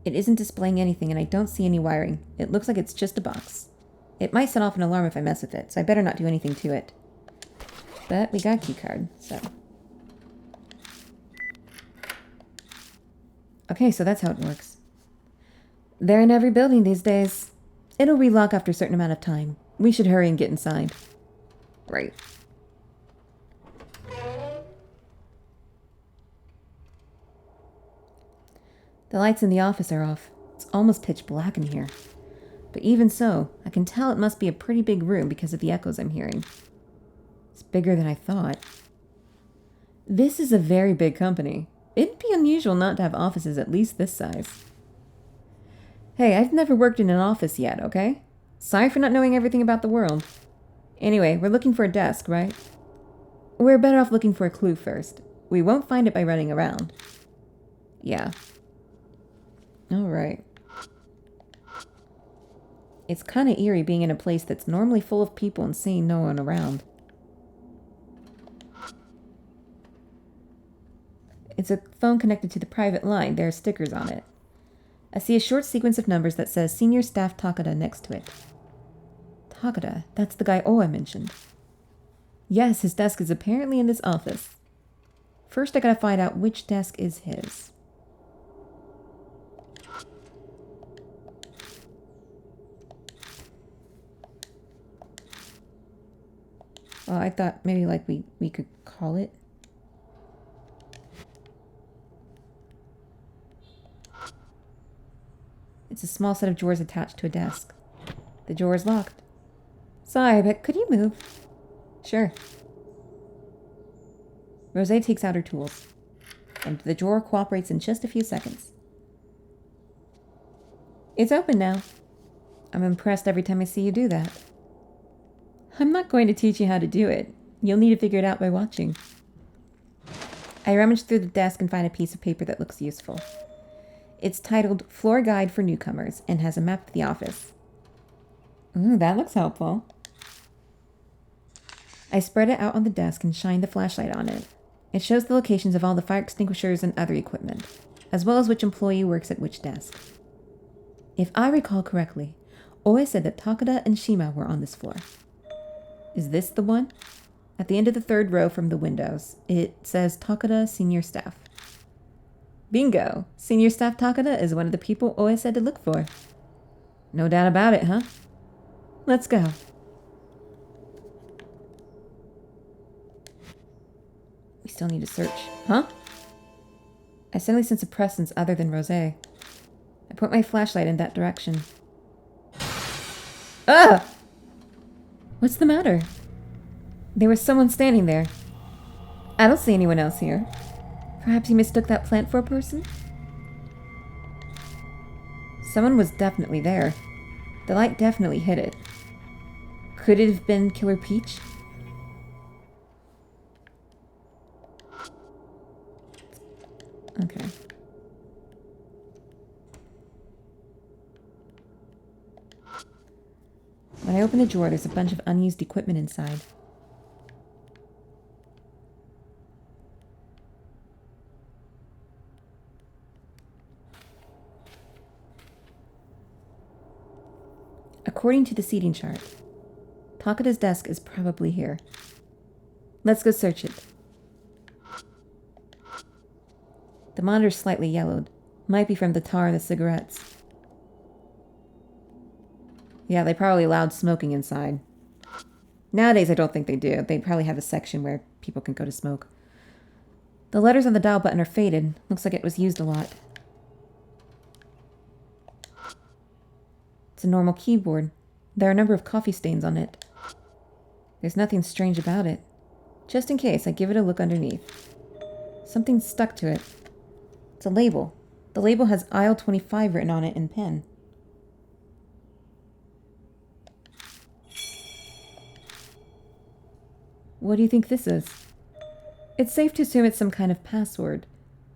It isn't displaying anything, and I don't see any wiring. It looks like it's just a box. It might set off an alarm if I mess with it, so I better not do anything to it. But we got a key card, so. Okay, so that's how it works. They're in every building these days. It'll relock after a certain amount of time. We should hurry and get inside. Right. The lights in the office are off. It's almost pitch black in here. But even so, I can tell it must be a pretty big room because of the echoes I'm hearing. It's bigger than I thought. This is a very big company. It'd be unusual not to have offices at least this size. Hey, I've never worked in an office yet, okay? Sorry for not knowing everything about the world. Anyway, we're looking for a desk, right? We're better off looking for a clue first. We won't find it by running around. Yeah. Alright. It's kind of eerie being in a place that's normally full of people and seeing no one around. It's a phone connected to the private line. There are stickers on it. I see a short sequence of numbers that says Senior Staff Takada next to it. Takada, that's the guy Oa mentioned. Yes, his desk is apparently in this office. First, I gotta find out which desk is his. Well, I thought maybe like we could call it. It's a small set of drawers attached to a desk. The drawer is locked. Sorry, but could you move? Sure. Rosé takes out her tools, and the drawer cooperates in just a few seconds. It's open now. I'm impressed every time I see you do that. I'm not going to teach you how to do it. You'll need to figure it out by watching. I rummage through the desk and find a piece of paper that looks useful. It's titled Floor Guide for Newcomers and has a map of the office. Ooh, that looks helpful. I spread it out on the desk and shine the flashlight on it. It shows the locations of all the fire extinguishers and other equipment, as well as which employee works at which desk. If I recall correctly, Oe said that Takada and Shima were on this floor. Is this the one? At the end of the third row from the windows, it says Takada Senior Staff. Bingo! Senior Staff Takada is one of the people Oe said to look for. No doubt about it, huh? Let's go. We still need to search. Huh? I suddenly sense a presence other than Rosé. I point my flashlight in that direction. Ah! What's the matter? There was someone standing there. I don't see anyone else here. Perhaps you mistook that plant for a person? Someone was definitely there. The light definitely hit it. Could it have been Killer Peach? Okay. When I open the drawer, there's a bunch of unused equipment inside. According to the seating chart, Takada's desk is probably here. Let's go search it. The monitor's slightly yellowed. Might be from the tar of the cigarettes. Yeah, they probably allowed smoking inside. Nowadays, I don't think they do. They probably have a section where people can go to smoke. The letters on the dial button are faded. Looks like it was used a lot. It's a normal keyboard. There are a number of coffee stains on it. There's nothing strange about it. Just in case, I give it a look underneath. Something's stuck to it. It's a label. The label has aisle 25 written on it in pen. What do you think this is? It's safe to assume it's some kind of password.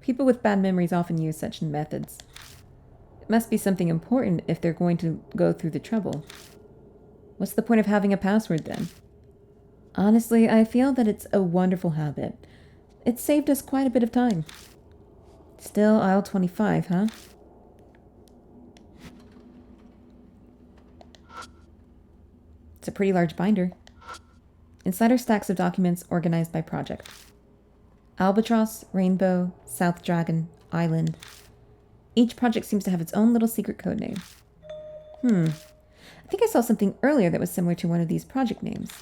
People with bad memories often use such methods. It must be something important if they're going to go through the trouble. What's the point of having a password then? Honestly, I feel that it's a wonderful habit. It's saved us quite a bit of time. Still aisle 25, huh? It's a pretty large binder. Inside are stacks of documents organized by project. Albatross, Rainbow, South Dragon, Island. Each project seems to have its own little secret code name. I think I saw something earlier that was similar to one of these project names.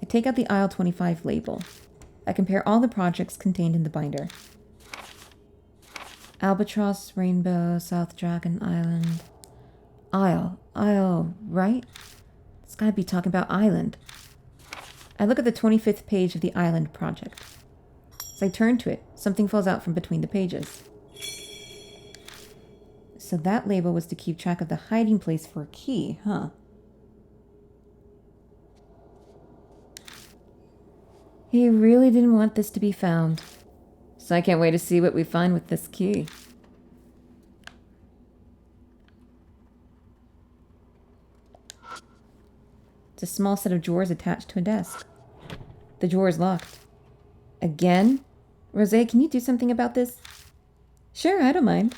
I take out the aisle 25 label. I compare all the projects contained in the binder. Albatross, Rainbow, South Dragon, Island. Isle, right? It's gotta be talking about Island. I look at the 25th page of the Island project. As I turn to it, something falls out from between the pages. So that label was to keep track of the hiding place for a key, huh? He really didn't want this to be found. So I can't wait to see what we find with this key. It's a small set of drawers attached to a desk. The drawer is locked. Again? Rosé, can you do something about this? Sure, I don't mind.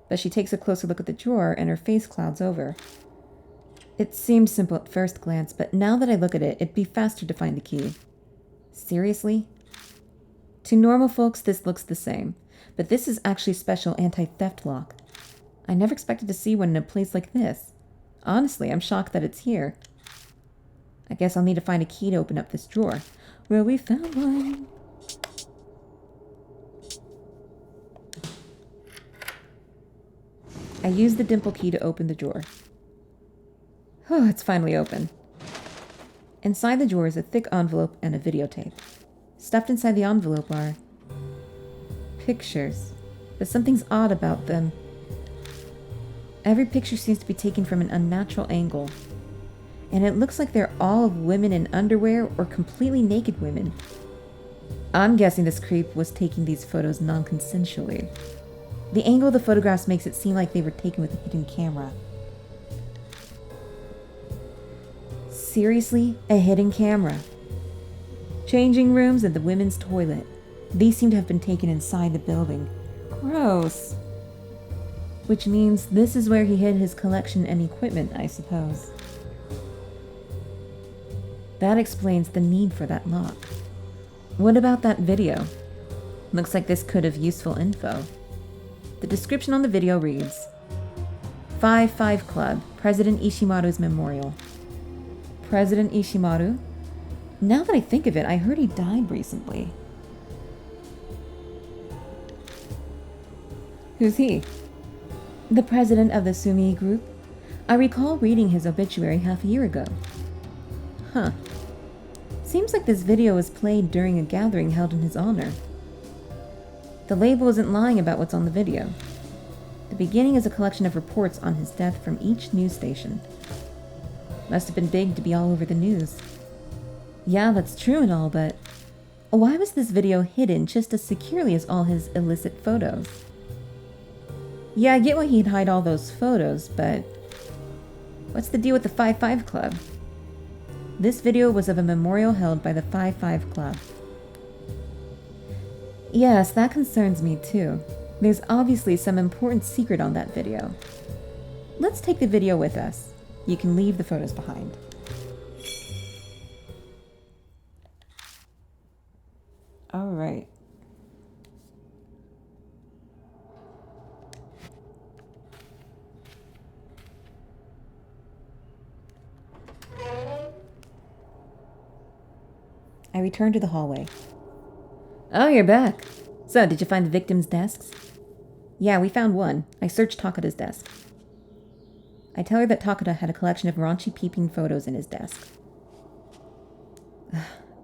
But she takes a closer look at the drawer and her face clouds over. It seemed simple at first glance, but now that I look at it, it'd be faster to find the key. Seriously? To normal folks, this looks the same, but this is actually a special anti-theft lock. I never expected to see one in a place like this. Honestly, I'm shocked that it's here. I guess I'll need to find a key to open up this drawer. Well, we found one. I use the dimple key to open the drawer. Oh, it's finally open. Inside the drawer is a thick envelope and a videotape. Stuffed inside the envelope are pictures, but something's odd about them. Every picture seems to be taken from an unnatural angle, and it looks like they're all of women in underwear or completely naked women. I'm guessing this creep was taking these photos non-consensually. The angle of the photographs makes it seem like they were taken with a hidden camera. Seriously? A hidden camera? Changing rooms and the women's toilet. These seem to have been taken inside the building. Gross. Which means this is where he hid his collection and equipment, I suppose. That explains the need for that lock. What about that video? Looks like this could have useful info. The description on the video reads, 5-5 Club, President Ishimaru's Memorial. President Ishimaru? Now that I think of it, I heard he died recently. Who's he? The president of the Sumi group. I recall reading his obituary half a year ago. Huh. Seems like this video was played during a gathering held in his honor. The label isn't lying about what's on the video. The beginning is a collection of reports on his death from each news station. Must have been big to be all over the news. Yeah, that's true and all, but why was this video hidden just as securely as all his illicit photos? Yeah, I get why he'd hide all those photos, but what's the deal with the 5-5 Club? This video was of a memorial held by the 5-5 Club. Yes, that concerns me too. There's obviously some important secret on that video. Let's take the video with us. You can leave the photos behind. All right. I returned to the hallway. Oh, you're back. So, did you find the victims' desks? Yeah, we found one. I searched Takada's desk. I tell her that Takada had a collection of raunchy peeping photos in his desk.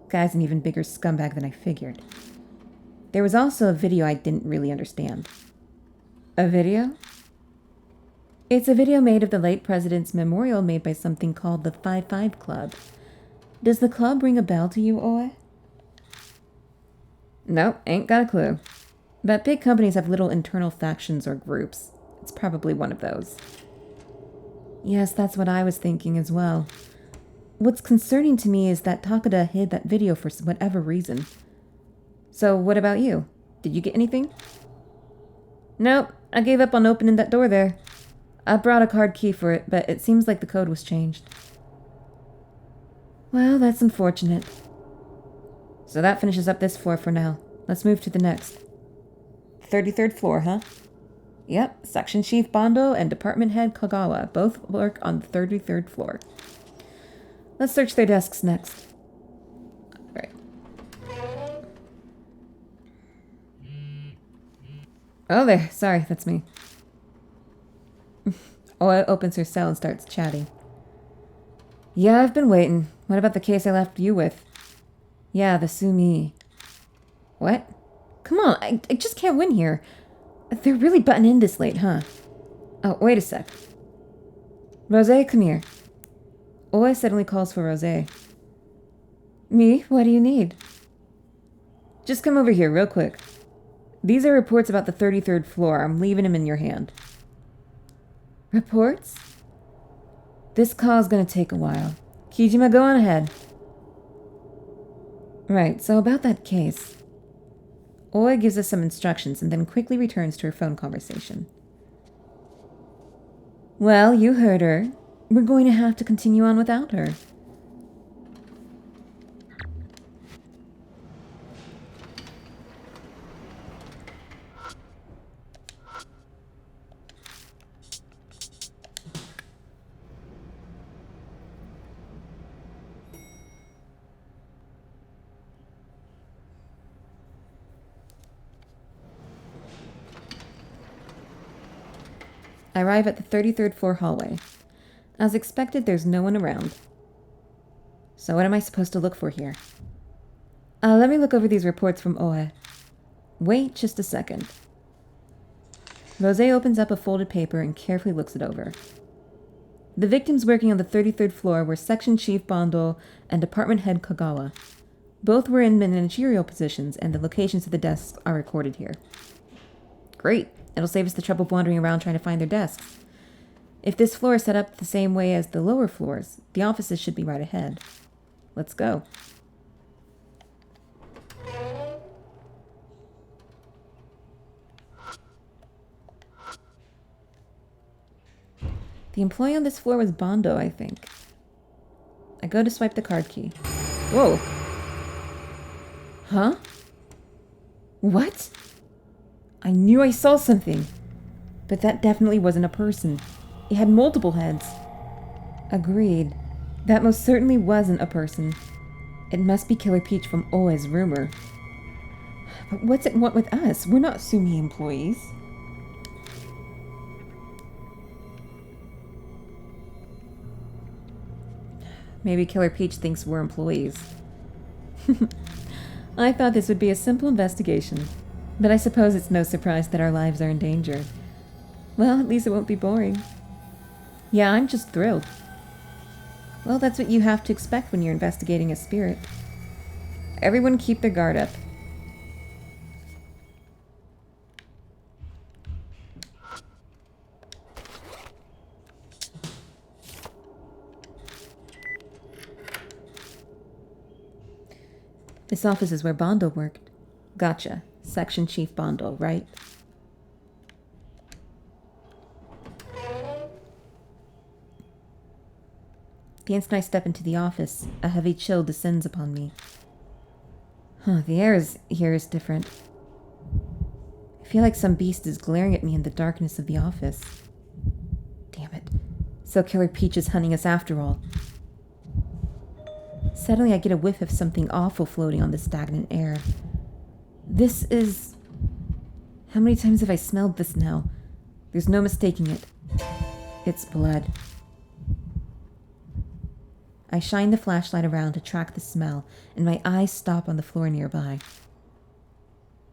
Guy's an even bigger scumbag than I figured. There was also a video I didn't really understand. A video? It's a video made of the late president's memorial made by something called the 5-5 Club. Does the club ring a bell to you, Oe? Nope, ain't got a clue. But big companies have little internal factions or groups. It's probably one of those. Yes, that's what I was thinking as well. What's concerning to me is that Takada hid that video for whatever reason. So, what about you? Did you get anything? Nope, I gave up on opening that door there. I brought a card key for it, but it seems like the code was changed. Well, that's unfortunate. So that finishes up this floor for now. Let's move to the next. 33rd floor, huh? Yep, Section Chief Bondo and Department Head Kagawa both work on the 33rd floor. Let's search their desks next. Alright. Oh there, sorry, that's me. Oa opens her cell and starts chatting. Yeah, I've been waiting. What about the case I left you with? Yeah, the Sumi. What? Come on, I just can't win here. They're really butting in this late, huh? Oh, wait a sec. Rose, come here. Oa suddenly calls for Rose. Me? What do you need? Just come over here, real quick. These are reports about the 33rd floor. I'm leaving them in your hand. Reports? This call's gonna take a while. Kijima, go on ahead. Right, so about that case. Oa gives us some instructions and then quickly returns to her phone conversation. Well, you heard her. We're going to have to continue on without her. I arrive at the 33rd floor hallway. As expected, there's no one around. So what am I supposed to look for here? Let me look over these reports from Oe. Wait just a second. Rose opens up a folded paper and carefully looks it over. The victims working on the 33rd floor were Section Chief Bondo and Department Head Kagawa. Both were in managerial positions, and the locations of the desks are recorded here. Great. It'll save us the trouble of wandering around trying to find their desks. If this floor is set up the same way as the lower floors, the offices should be right ahead. Let's go. The employee on this floor was Bondo, I think. I go to swipe the card key. Whoa. Huh? What? I knew I saw something. But that definitely wasn't a person. It had multiple heads. Agreed. That most certainly wasn't a person. It must be Killer Peach from Oe's rumor. But what's it want with us? We're not Sumi employees. Maybe Killer Peach thinks we're employees. I thought this would be a simple investigation, but I suppose it's no surprise that our lives are in danger. Well, at least it won't be boring. Yeah, I'm just thrilled. Well, that's what you have to expect when you're investigating a spirit. Everyone keep their guard up. This office is where Bondo worked. Gotcha. Section Chief Bondo, right? The instant I step into the office, a heavy chill descends upon me. The air here is different. I feel like some beast is glaring at me in the darkness of the office. Damn it. So Killer Peach is hunting us after all. Suddenly I get a whiff of something awful floating on the stagnant air. This is... How many times have I smelled this now? There's no mistaking it. It's blood. I shine the flashlight around to track the smell, and my eyes stop on the floor nearby.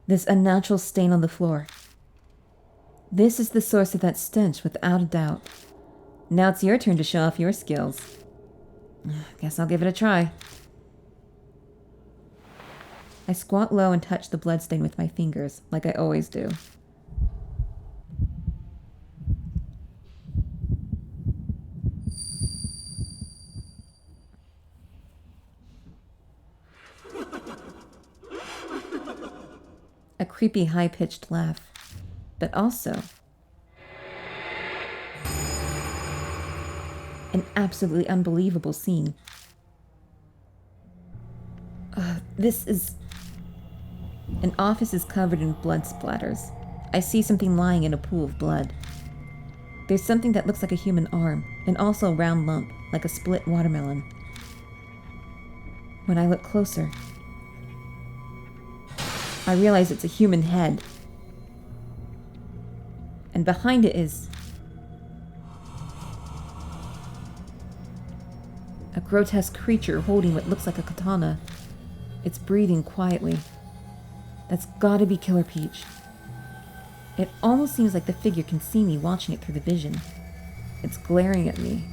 This unnatural stain on the floor. This is the source of that stench, without a doubt. Now it's your turn to show off your skills. Guess I'll give it a try. I squat low and touch the bloodstain with my fingers, like I always do. A creepy, high-pitched laugh, but also an absolutely unbelievable scene. This is... An office is covered in blood splatters. I see something lying in a pool of blood. There's something that looks like a human arm, and also a round lump, like a split watermelon. When I look closer, I realize it's a human head. And behind it is a grotesque creature holding what looks like a katana. It's breathing quietly. That's gotta be Killer Peach. It almost seems like the figure can see me watching it through the vision. It's glaring at me.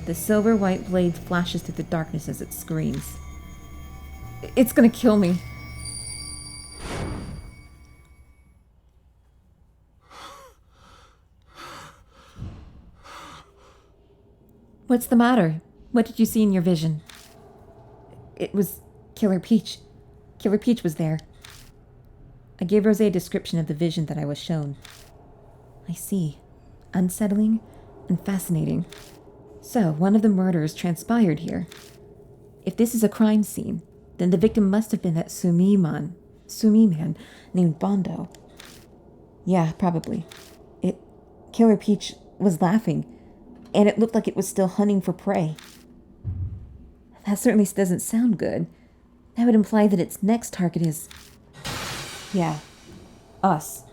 The silver-white blade flashes through the darkness as it screams. It's gonna kill me. What's the matter? What did you see in your vision? It was Killer Peach. Killer Peach was there. I gave Rosé a description of the vision that I was shown. I see. Unsettling and fascinating. So, one of the murders transpired here. If this is a crime scene, then the victim must have been that Sumi man named Bondo. Yeah, probably. Killer Peach was laughing, and it looked like it was still hunting for prey. That certainly doesn't sound good. That would imply that its next target is... Yeah, us.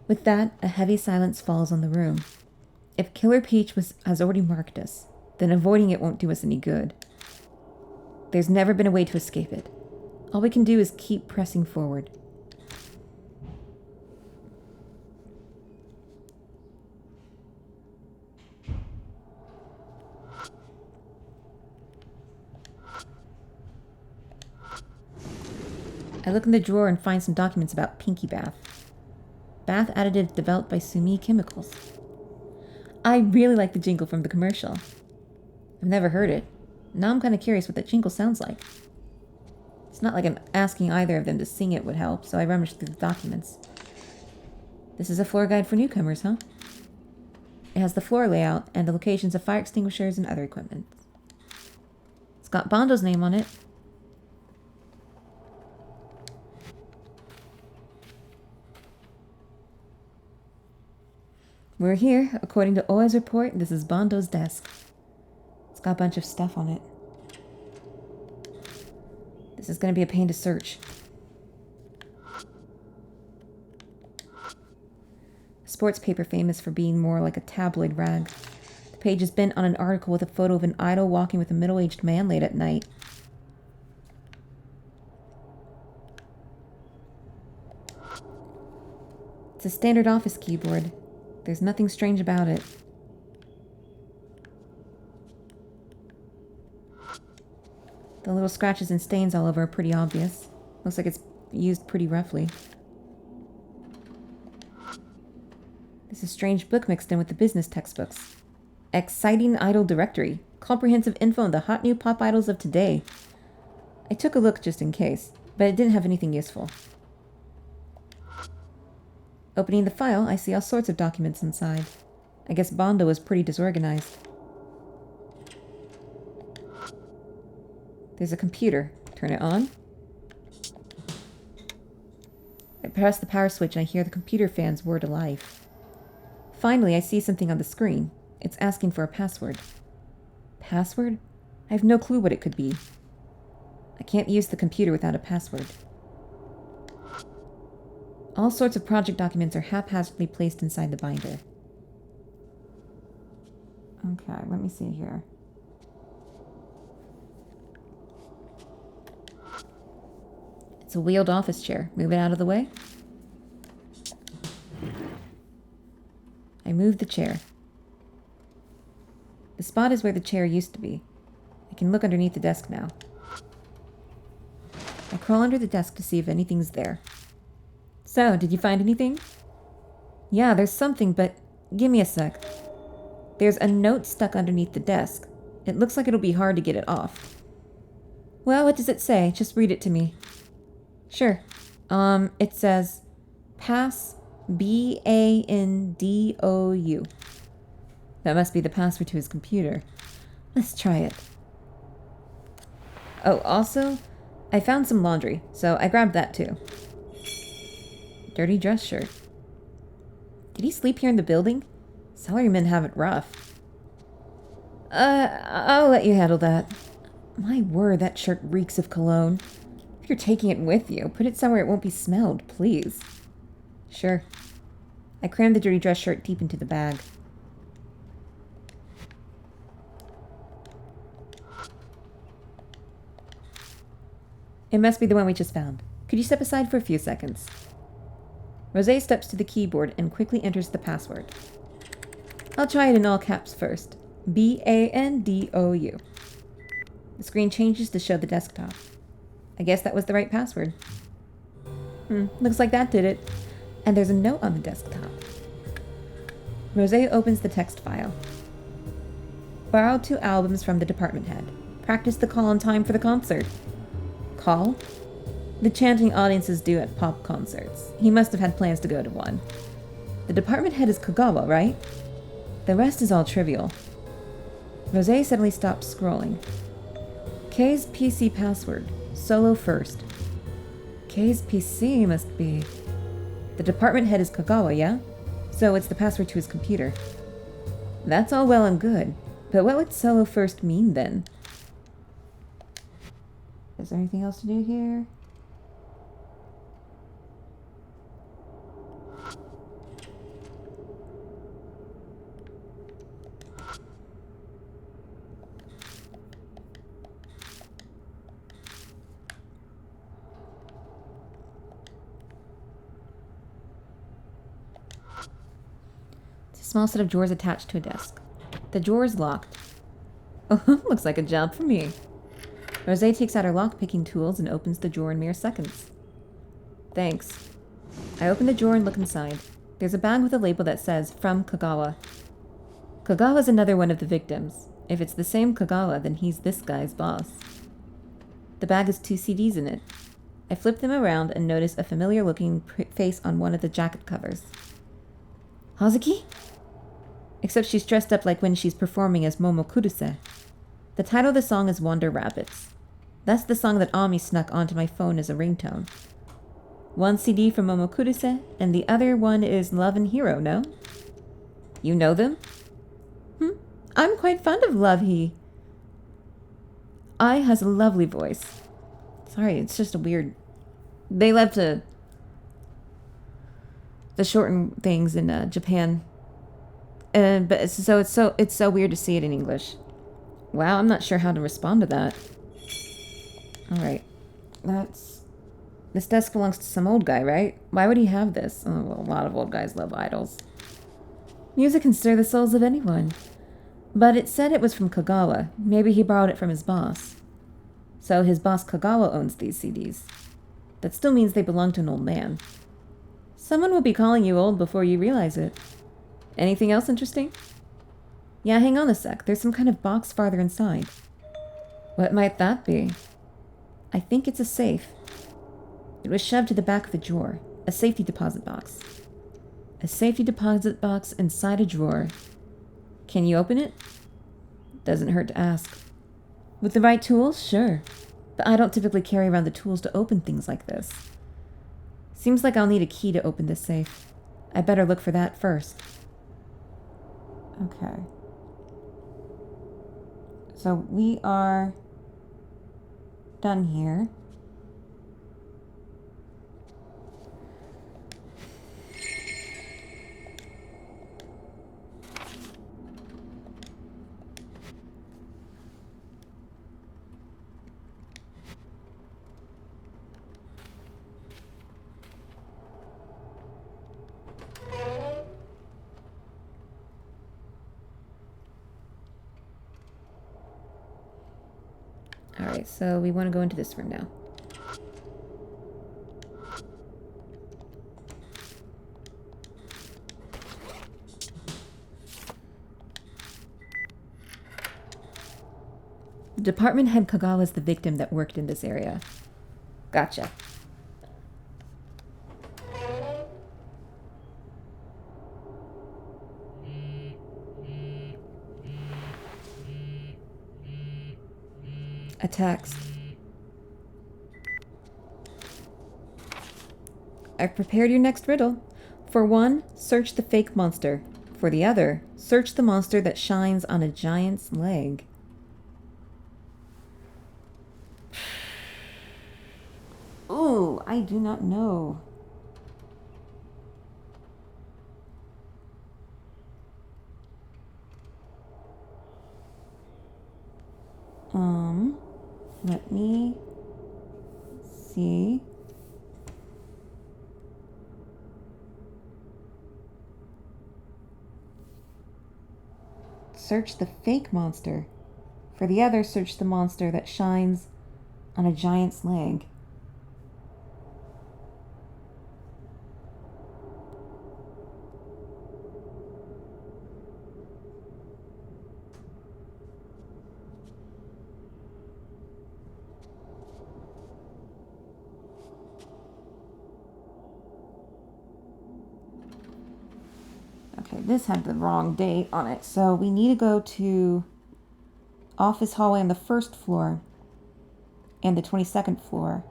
With that, a heavy silence falls on the room. If Killer Peach has already marked us, then avoiding it won't do us any good. There's never been a way to escape it. All we can do is keep pressing forward. I look in the drawer and find some documents about Pinky Bath. Bath additive developed by Sumi Chemicals. I really like the jingle from the commercial. I've never heard it. Now I'm kind of curious what that jingle sounds like. It's not like I'm asking either of them to sing it would help, so I rummaged through the documents. This is a floor guide for newcomers, huh? It has the floor layout and the locations of fire extinguishers and other equipment. It's got Bondo's name on it. We're here. According to Oi's report, this is Bondo's desk. It's got a bunch of stuff on it. This is going to be a pain to search. A sports paper famous for being more like a tabloid rag. The page is bent on an article with a photo of an idol walking with a middle-aged man late at night. It's a standard office keyboard. There's nothing strange about it. The little scratches and stains all over are pretty obvious. Looks like it's used pretty roughly. There's a strange book mixed in with the business textbooks. Exciting Idol Directory. Comprehensive info on the hot new pop idols of today. I took a look just in case, but it didn't have anything useful. Opening the file, I see all sorts of documents inside. I guess Bondo was pretty disorganized. There's a computer. Turn it on. I press the power switch and I hear the computer fan's word alive. Finally, I see something on the screen. It's asking for a password. Password? I have no clue what it could be. I can't use the computer without a password. All sorts of project documents are haphazardly placed inside the binder. Okay, let me see here. It's a wheeled office chair. Move it out of the way. I move the chair. The spot is where the chair used to be. I can look underneath the desk now. I crawl under the desk to see if anything's there. So, did you find anything? Yeah, there's something, but give me a sec. There's a note stuck underneath the desk. It looks like it'll be hard to get it off. Well, what does it say? Just read it to me. Sure. It says, pass BANDOU. That must be the password to his computer. Let's try it. Oh, also, I found some laundry, so I grabbed that too. Dirty dress shirt. Did he sleep here in the building? Salarymen have it rough. I'll let you handle that. My word, that shirt reeks of cologne. If you're taking it with you, put it somewhere it won't be smelled, please. Sure. I crammed the dirty dress shirt deep into the bag. It must be the one we just found. Could you step aside for a few seconds? Rosé steps to the keyboard and quickly enters the password. I'll try it in all caps first. BANDOU. The screen changes to show the desktop. I guess that was the right password. Looks like that did it. And there's a note on the desktop. Rosé opens the text file. Borrowed 2 albums from the department head. Practice the call on time for the concert. Call? The chanting audiences do at pop concerts. He must have had plans to go to one. The department head is Kagawa, right? The rest is all trivial. Rosé suddenly stops scrolling. K's PC password. Solo first. K's PC must be... The department head is Kagawa, yeah? So it's the password to his computer. That's all well and good, but what would solo first mean then? Is there anything else to do here? Small set of drawers attached to a desk. The drawer is locked. Oh, looks like a job for me. Rosé takes out her lock-picking tools and opens the drawer in mere seconds. Thanks. I open the drawer and look inside. There's a bag with a label that says, From Kagawa. Kagawa's another one of the victims. If it's the same Kagawa, then he's this guy's boss. The bag has 2 CDs in it. I flip them around and notice a familiar-looking face on one of the jacket covers. Hazuki? Except she's dressed up like when she's performing as Momo Kuruse. The title of the song is Wander Rabbits. That's the song that Ami snuck onto my phone as a ringtone. One CD from Momo Kuruse, and the other one is Love and Hero, no? You know them? I'm quite fond of Love Ai has a lovely voice. Sorry, it's just a weird... They left a the shortened things in Japan. But it's so weird to see it in English. Wow, I'm not sure how to respond to that. All right, this desk belongs to some old guy, right? Why would he have this? Oh, well, a lot of old guys love idols. Music can stir the souls of anyone. But it said it was from Kagawa. Maybe he borrowed it from his boss. So his boss Kagawa owns these CDs. That still means they belong to an old man. Someone will be calling you old before you realize it. Anything else interesting? Yeah, hang on a sec. There's some kind of box farther inside. What might that be? I think it's a safe. It was shoved to the back of the drawer. A safety deposit box. A safety deposit box inside a drawer. Can you open it? Doesn't hurt to ask. With the right tools, sure. But I don't typically carry around the tools to open things like this. Seems like I'll need a key to open this safe. I better look for that first. Okay. So we are done here. Alright, so we want to go into this room now. The department head Kagawa's the victim that worked in this area. Gotcha. A text. I've prepared your next riddle. For one, search the fake monster. For the other, search the monster that shines on a giant's leg. Ooh, I do not know. Let me see. Search the fake monster. For the other, search the monster that shines on a giant's leg. Okay, this had the wrong date on it, so we need to go to office hallway on the first floor and the 22nd floor.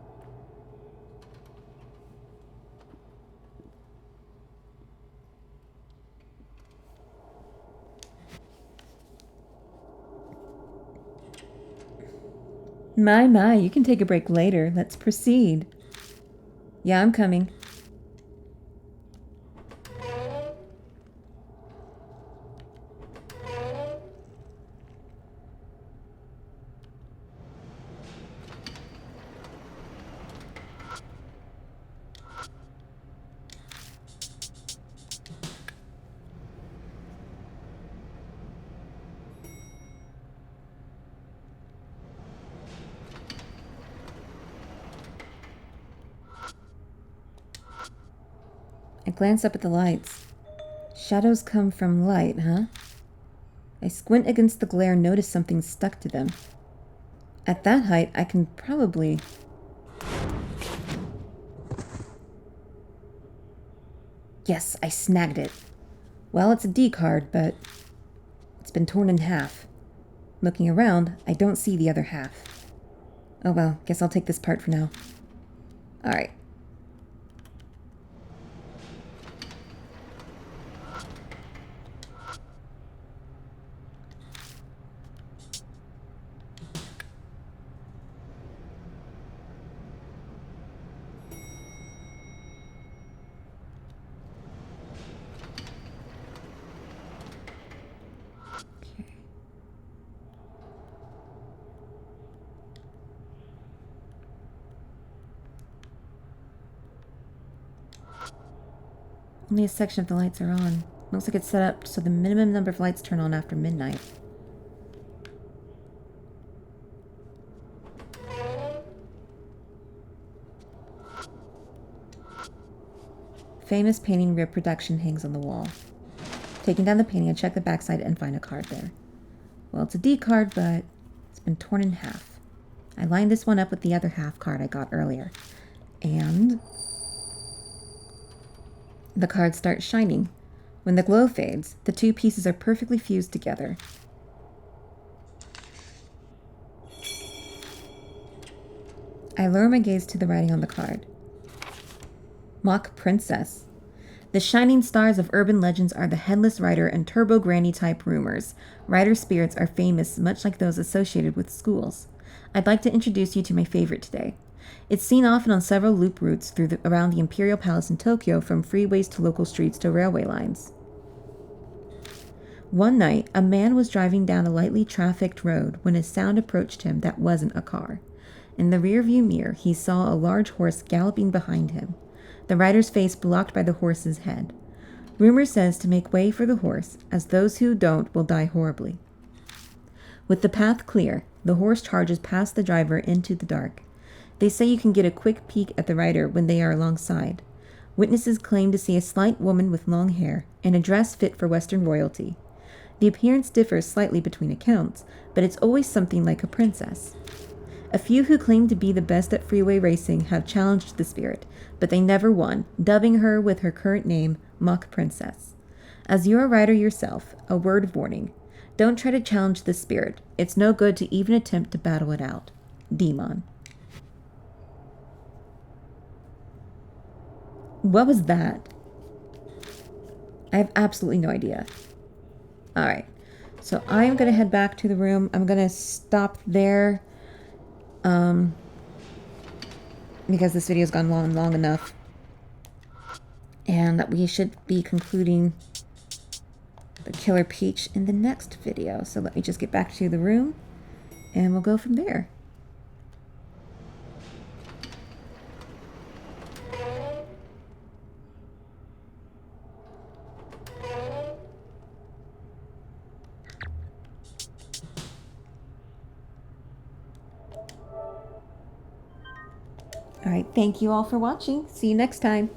My, you can take a break later. Let's proceed. Yeah, I'm coming. I glance up at the lights. Shadows come from light, huh? I squint against the glare and notice something stuck to them. At that height, I can probably... Yes, I snagged it. Well, it's a D card, but it's been torn in half. Looking around, I don't see the other half. Oh well, guess I'll take this part for now. Alright. Only a section of the lights are on. Looks like it's set up so the minimum number of lights turn on after midnight. Famous painting reproduction hangs on the wall. Taking down the painting, I check the backside and find a card there. Well, it's a D card, but it's been torn in half. I lined this one up with the other half card I got earlier. And the card starts shining. When the glow fades, the two pieces are perfectly fused together. I lower my gaze to the writing on the card. Mock Princess. The shining stars of urban legends are the Headless Rider and Turbo Granny type rumors. Rider spirits are famous, much like those associated with schools. I'd like to introduce you to my favorite today. It's seen often on several loop routes around the Imperial Palace in Tokyo, from freeways to local streets to railway lines. One night, a man was driving down a lightly trafficked road when a sound approached him that wasn't a car. In the rearview mirror, he saw a large horse galloping behind him, the rider's face blocked by the horse's head. Rumor says to make way for the horse, as those who don't will die horribly. With the path clear, the horse charges past the driver into the dark. They say you can get a quick peek at the rider when they are alongside. Witnesses claim to see a slight woman with long hair and a dress fit for Western royalty. The appearance differs slightly between accounts, but it's always something like a princess. A few who claim to be the best at freeway racing have challenged the spirit, but they never won, dubbing her with her current name, Mock Princess. As you're a rider yourself, a word of warning. Don't try to challenge the spirit. It's no good to even attempt to battle it out. Demon. What was that? I have absolutely no idea. Alright, so I'm going to head back to the room. I'm going to stop there. Because this video's gone long enough. And that we should be concluding the Killer Peach in the next video. So let me just get back to the room and we'll go from there. Alright, thank you all for watching. See you next time.